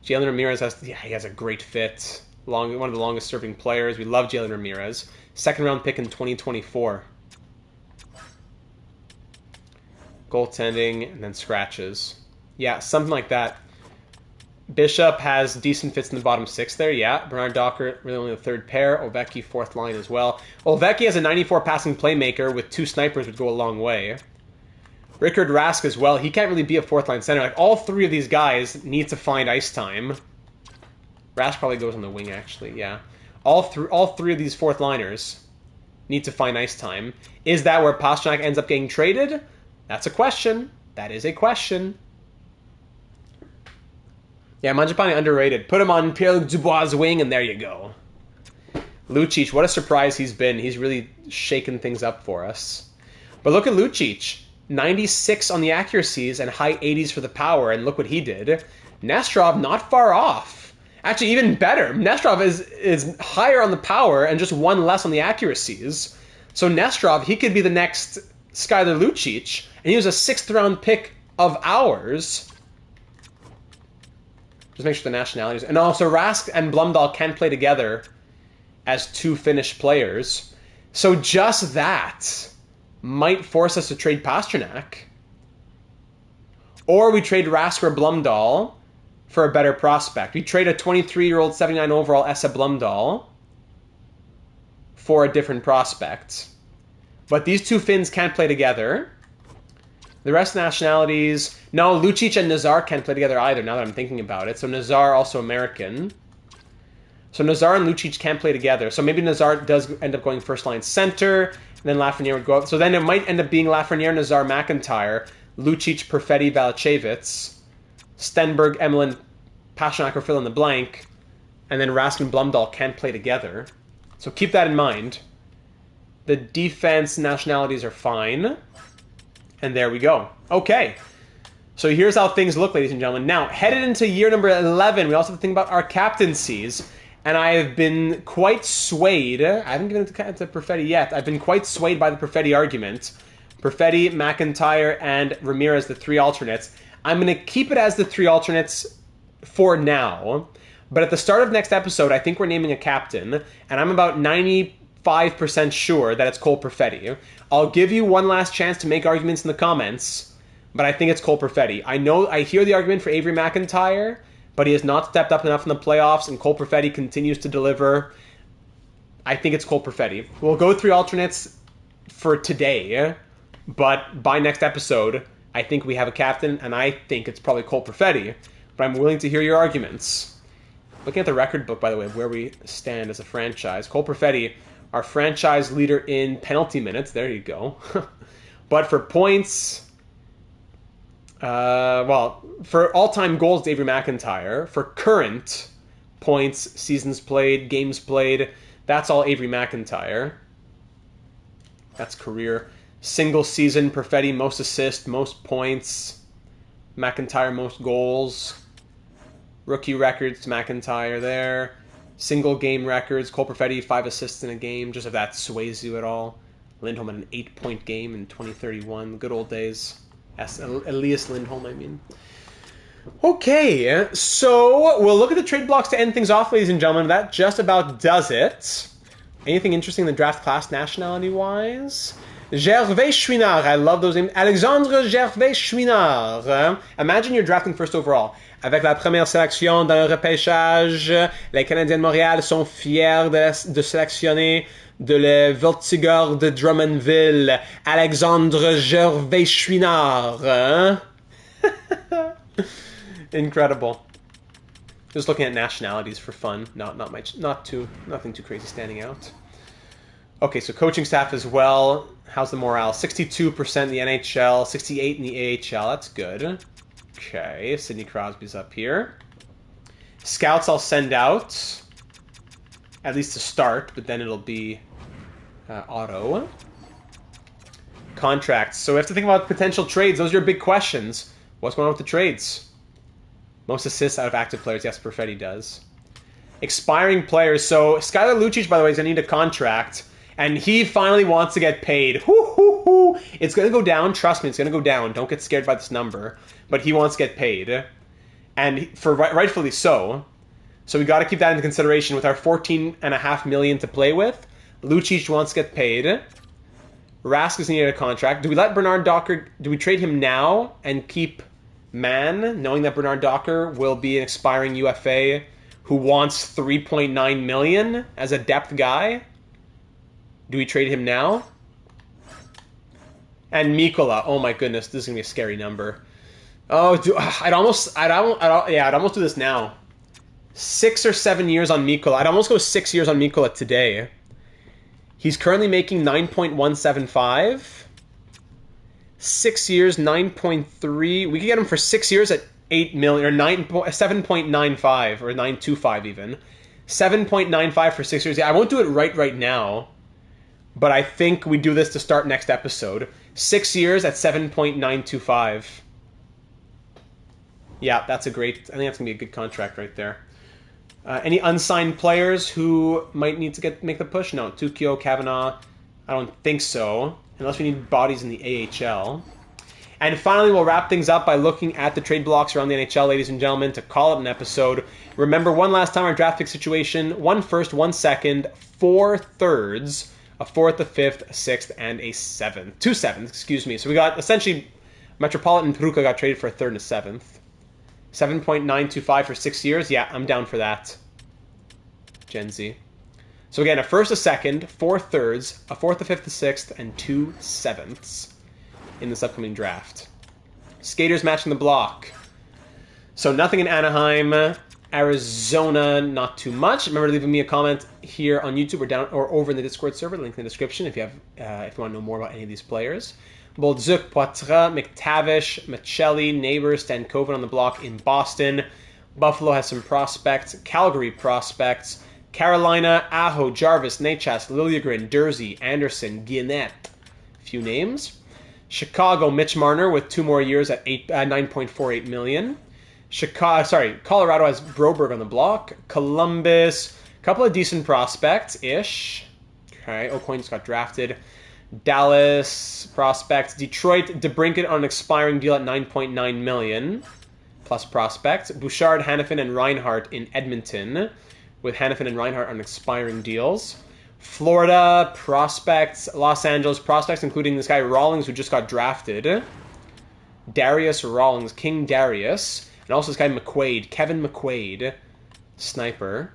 Jalen Ramirez he has a great fit. One of the longest serving players. We love Jalen Ramirez. Second round pick in 2024. Goaltending and then scratches. Yeah, something like that. Bishop has decent fits in the bottom six there, yeah. Bernard Docker, really only the third pair. Ovechkin, fourth line as well. Ovechkin has a 94 passing playmaker with 2 snipers would go a long way. Rickard Rask as well. He can't really be a fourth line center. Like, all 3 of these guys need to find ice time. Rask probably goes on the wing, actually, yeah. All three of these fourth liners need to find ice time. Is that where Pastrnak ends up getting traded? That's a question. That is a question. Yeah, Mangiapane underrated. Put him on Pierre-Luc Dubois' wing, and there you go. Lucic, what a surprise he's been. He's really shaken things up for us. But look at Lucic. 96 on the accuracies and high 80s for the power, and look what he did. Nesterov, not far off. Actually, even better. Nesterov is higher on the power and just 1 less on the accuracies. So Nesterov, he could be the next Skylar Lucic, and he was a 6th round pick of ours. Just make sure the nationalities. And also, Rask and Blumdahl can play together as 2 Finnish players. So just that might force us to trade Pastrnak. Or we trade Rask or Blumdahl for a better prospect. We trade a 23-year-old, 79 overall Essa Blumdahl for a different prospect. But these 2 Finns can't play together. The rest of the nationalities... No, Lucic and Nazar can't play together either, now that I'm thinking about it. So Nazar, also American. So Nazar and Lucic can't play together. So maybe Nazar does end up going first-line center, and then Lafreniere would go up. So then it might end up being Lafreniere, Nazar, McIntyre, Lucic, Perfetti, Balachevitz, Stenberg, Emelin, Pastrnak, or fill in the blank, and then Rask and Blumdahl can't play together. So keep that in mind. The defense nationalities are fine. And there we go. Okay. So here's how things look, ladies and gentlemen. Now, headed into year number 11, we also have to think about our captaincies. And I have been quite swayed. I haven't given it to Perfetti yet. I've been quite swayed by the Perfetti argument. Perfetti, McIntyre, and Ramirez, the 3 alternates. I'm going to keep it as the 3 alternates for now. But at the start of next episode, I think we're naming a captain, and I'm about 95% sure that it's Cole Perfetti. I'll give you one last chance to make arguments in the comments, but I think it's Cole Perfetti. I hear the argument for Avery McIntyre, but he has not stepped up enough in the playoffs, and Cole Perfetti continues to deliver. I think it's Cole Perfetti. We'll go 3 alternates for today, but by next episode, I think we have a captain, and I think it's probably Cole Perfetti, but I'm willing to hear your arguments. Looking at the record book, by the way, of where we stand as a franchise. Cole Perfetti, our franchise leader in penalty minutes. There you go. But for points, for all-time goals, Avery McIntyre. For current points, seasons played, games played, that's all Avery McIntyre. That's career. Single season, Perfetti, most assists, most points. McIntyre, most goals. Rookie records, McIntyre there. Single game records, Cole Perfetti, 5 assists in a game, just if that sways you at all. Lindholm had an 8-point game in 2031, good old days. Elias Lindholm, I mean. Okay, so we'll look at the trade blocks to end things off, ladies and gentlemen. That just about does it. Anything interesting in the draft class nationality-wise? Gervais Chouinard, I love those names. Alexandre Gervais Chouinard. Imagine you're drafting first overall. Avec la première sélection dans le repêchage, les Canadiens de Montréal sont fiers de sélectionner le Voltigeur de Drummondville, Alexandre Gervais Chouinard. Incredible. Just looking at nationalities for fun. Nothing too crazy standing out. Okay, so coaching staff as well. How's the morale? 62% in the NHL, 68% in the AHL. That's good. Okay, Sidney Crosby's up here. Scouts I'll send out, at least to start, but then it'll be auto. Contracts. So we have to think about potential trades. Those are your big questions. What's going on with the trades? Most assists out of active players. Yes, Perfetti does. Expiring players. So Skylar Lucic, by the way, is going to need a contract. And he finally wants to get paid. It's going to go down. Trust me, it's going to go down. Don't get scared by this number. But he wants to get paid. And rightfully so. So we got to keep that into consideration with our $14.5 million to play with. Lucic wants to get paid. Rask is needed a contract. Do we let Bernard Docker... Do we trade him now and keep Mann, knowing that Bernard Docker will be an expiring UFA who wants $3.9 million as a depth guy? Do we trade him now? And Mikkola. Oh my goodness, this is gonna be a scary number. Oh, I'd almost do this now. 6 or 7 years on Mikkola. I'd almost go 6 years on Mikkola today. He's currently making 9.175. 6 years, 9.3. We could get him for 6 years at 8 million or 7.95 or 9.25 even. 7.95 for 6 years. Yeah, I won't do it right now. But I think we do this to start next episode. 6 years at 7.925. Yeah, that's a great... I think that's going to be a good contract right there. Any unsigned players who might need to make the push? No, Tukio, Kavanaugh, I don't think so. Unless we need bodies in the AHL. And finally, we'll wrap things up by looking at the trade blocks around the NHL, ladies and gentlemen, to call it an episode. Remember, one last time, our draft pick situation. 1 first, 1 second, 4 thirds... a 4th, a 5th, a 6th, and a 7th. 2 7ths, excuse me. So we got, essentially, Metropolitan Peruka got traded for a 3rd and a 7th. 7.925 for 6 years. Yeah, I'm down for that. Gen Z. So again, a 1st, a 2nd, 4 thirds, a 4th, a 5th, a 6th, and 2 7ths in this upcoming draft. Skaters matching the block. So nothing in Anaheim. Arizona, not too much. Remember leaving me a comment here on YouTube or over in the Discord server, link in the description if you want to know more about any of these players. Bolduc, Poitras, McTavish, Michelli, Neighbors, Stankoven on the block in Boston. Buffalo has some prospects. Calgary prospects. Carolina, Aho, Jarvis, Nachas, Liljegren, Dursey, Anderson, Guinnett. Few names. Chicago, Mitch Marner with 2 more years at 9.48 million. Colorado has Broberg on the block. Columbus, a couple of decent prospects-ish. Okay, O'Coin just got drafted. Dallas prospects. Detroit, DeBrincat on an expiring deal at $9.9 million plus prospects. Bouchard, Hannafin, and Reinhart in Edmonton, with Hannafin and Reinhart on expiring deals. Florida prospects. Los Angeles prospects, including this guy Rawlings, who just got drafted. Darius Rawlings, King Darius, and also this guy McQuaid, Kevin McQuaid, sniper.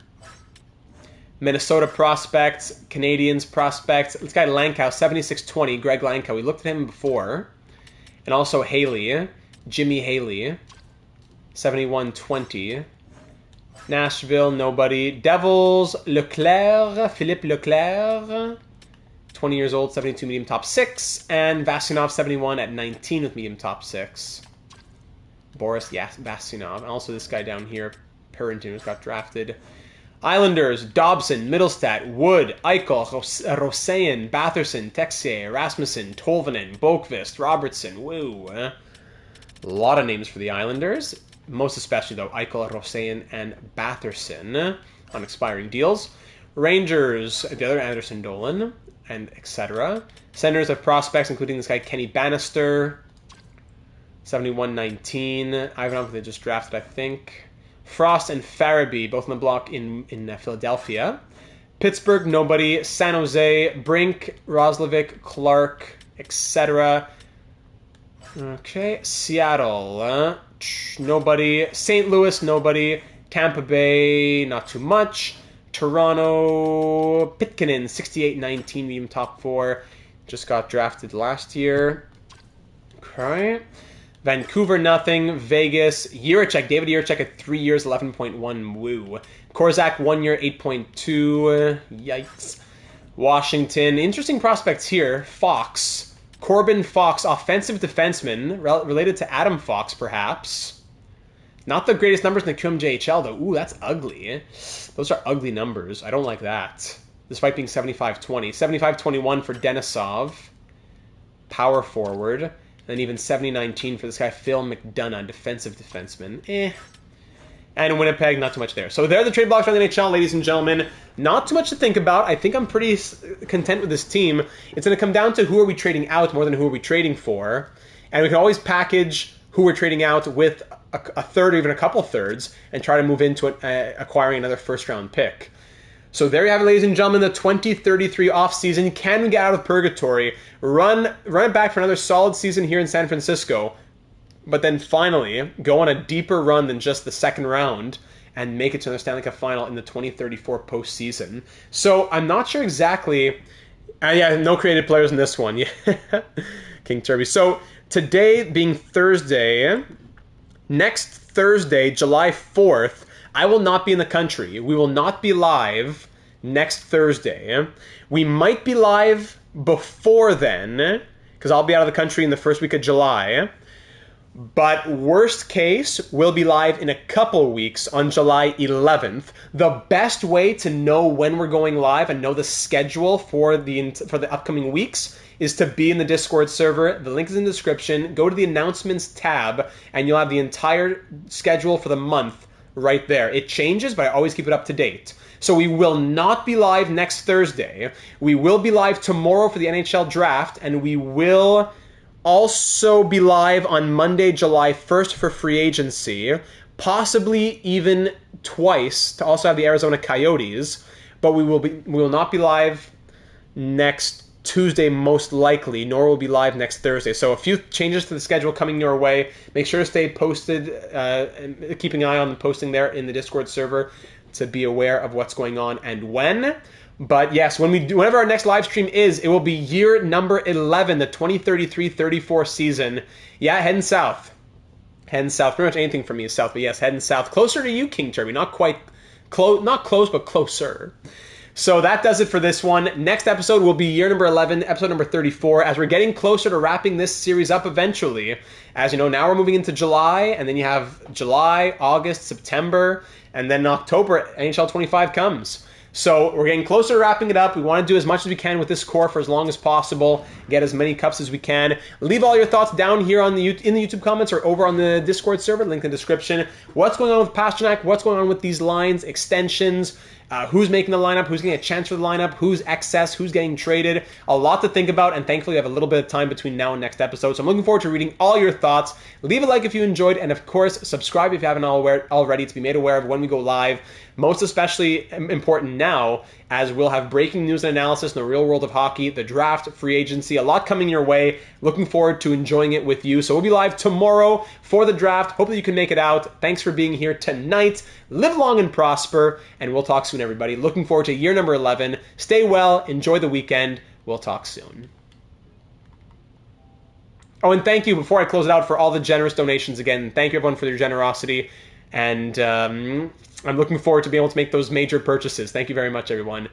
Minnesota prospects, Canadians prospects. This guy Lankow, 7620, Greg Lankow. We looked at him before. And also Haley, Jimmy Haley, 7120. Nashville, nobody. Devils, Leclerc, Philippe Leclerc, 20 years old, 72 medium top 6. And Vasinov, 71 at 19 with medium top 6. Boris Vasinov. And also this guy down here, Perrington, who's got drafted. Islanders, Dobson, Middlestat, Wood, Eichel, Rosean, Batherson, Texier, Rasmussen, Tolvanen, Boqvist, Robertson. Woo. A lot of names for the Islanders. Most especially, though, Eichel, Rosean, and Batherson on expiring deals. Rangers, the other Anderson Dolan, and etc. Senators have prospects, including this guy Kenny Bannister, 71-19. Ivanov, they just drafted, I think. Frost and Farabee, both on the block in Philadelphia. Pittsburgh, nobody. San Jose, Brink, Roslovic, Clark, etc. Okay. Seattle, nobody. St. Louis, nobody. Tampa Bay, not too much. Toronto, Pitkinen, 68-19, medium top 4. Just got drafted last year. Okay. Vancouver, nothing. Vegas, Jiricek, David Jiricek at 3 years, 11.1. Woo. Korczak, 1 year, 8.2. Yikes. Washington, interesting prospects here. Fox, Corbin Fox, offensive defenseman, related to Adam Fox, perhaps. Not the greatest numbers in the QMJHL, though. Ooh, that's ugly. Those are ugly numbers. I don't like that. Despite being 75-20. 75-21 for Denisov, power forward. And even 70-19 for this guy, Phil McDonough, defensive defenseman. And Winnipeg, not too much there. So there are the trade blocks around the NHL, ladies and gentlemen. Not too much to think about. I think I'm pretty content with this team. It's going to come down to who are we trading out more than who are we trading for. And we can always package who we're trading out with a third or even a couple thirds and try to move into acquiring another first-round pick. So there you have it, ladies and gentlemen, the 2033 offseason. Can we get out of purgatory, run it back for another solid season here in San Francisco, but then finally go on a deeper run than just the second round and make it to the Stanley Cup final in the 2034 postseason? So I'm not sure exactly. Yeah, no creative players in this one. Yeah, King Turby. So today being Thursday, next Thursday, July 4th, I will not be in the country. We will not be live next Thursday. We might be live before then, because I'll be out of the country in the first week of July. But worst case, we'll be live in a couple weeks on July 11th. The best way to know when we're going live and know the schedule for the upcoming weeks is to be in the Discord server. The link is in the description. Go to the announcements tab, and you'll have the entire schedule for the month right there. It changes, but I always keep it up to date. So we will not be live next Thursday. We will be live tomorrow for the NHL draft, and we will also be live on Monday, July 1st for free agency, possibly even twice to also have the Arizona Coyotes, but we will not be live next Tuesday most likely, nor will be live next Thursday. So a few changes to the schedule coming your way. Make sure to stay posted, and keeping an eye on the posting there in the Discord server to be aware of what's going on and when. But yes, whenever our next live stream is, it will be year number 11, the 2033-34 season. Yeah, heading south. Heading south. Pretty much anything for me is south, but yes, heading south. Closer to you, King Turby. Not quite close, not close, but closer. So that does it for this one. Next episode will be year number 11, episode number 34, as we're getting closer to wrapping this series up eventually. As you know, now we're moving into July, and then you have July, August, September, and then in October, NHL 25 comes. So we're getting closer to wrapping it up. We want to do as much as we can with this core for as long as possible, get as many cups as we can. Leave all your thoughts down here in the YouTube comments or over on the Discord server, link in the description. What's going on with Pasternak? What's going on with these lines, extensions? who's making the lineup, who's getting a chance for the lineup, who's excess, who's getting traded. A lot to think about, and thankfully we have a little bit of time between now and next episode. So I'm looking forward to reading all your thoughts. Leave a like if you enjoyed, and of course, subscribe if you haven't already to be made aware of when we go live. Most especially important now, as we'll have breaking news and analysis in the real world of hockey, the draft, free agency, a lot coming your way. Looking forward to enjoying it with you. So we'll be live tomorrow for the draft. Hopefully you can make it out. Thanks for being here tonight. Live long and prosper, and we'll talk soon, everybody. Looking forward to year number 11. Stay well. Enjoy the weekend. We'll talk soon. Oh, and thank you, before I close it out, for all the generous donations again. Thank you, everyone, for your generosity. And I'm looking forward to being able to make those major purchases. Thank you very much, everyone.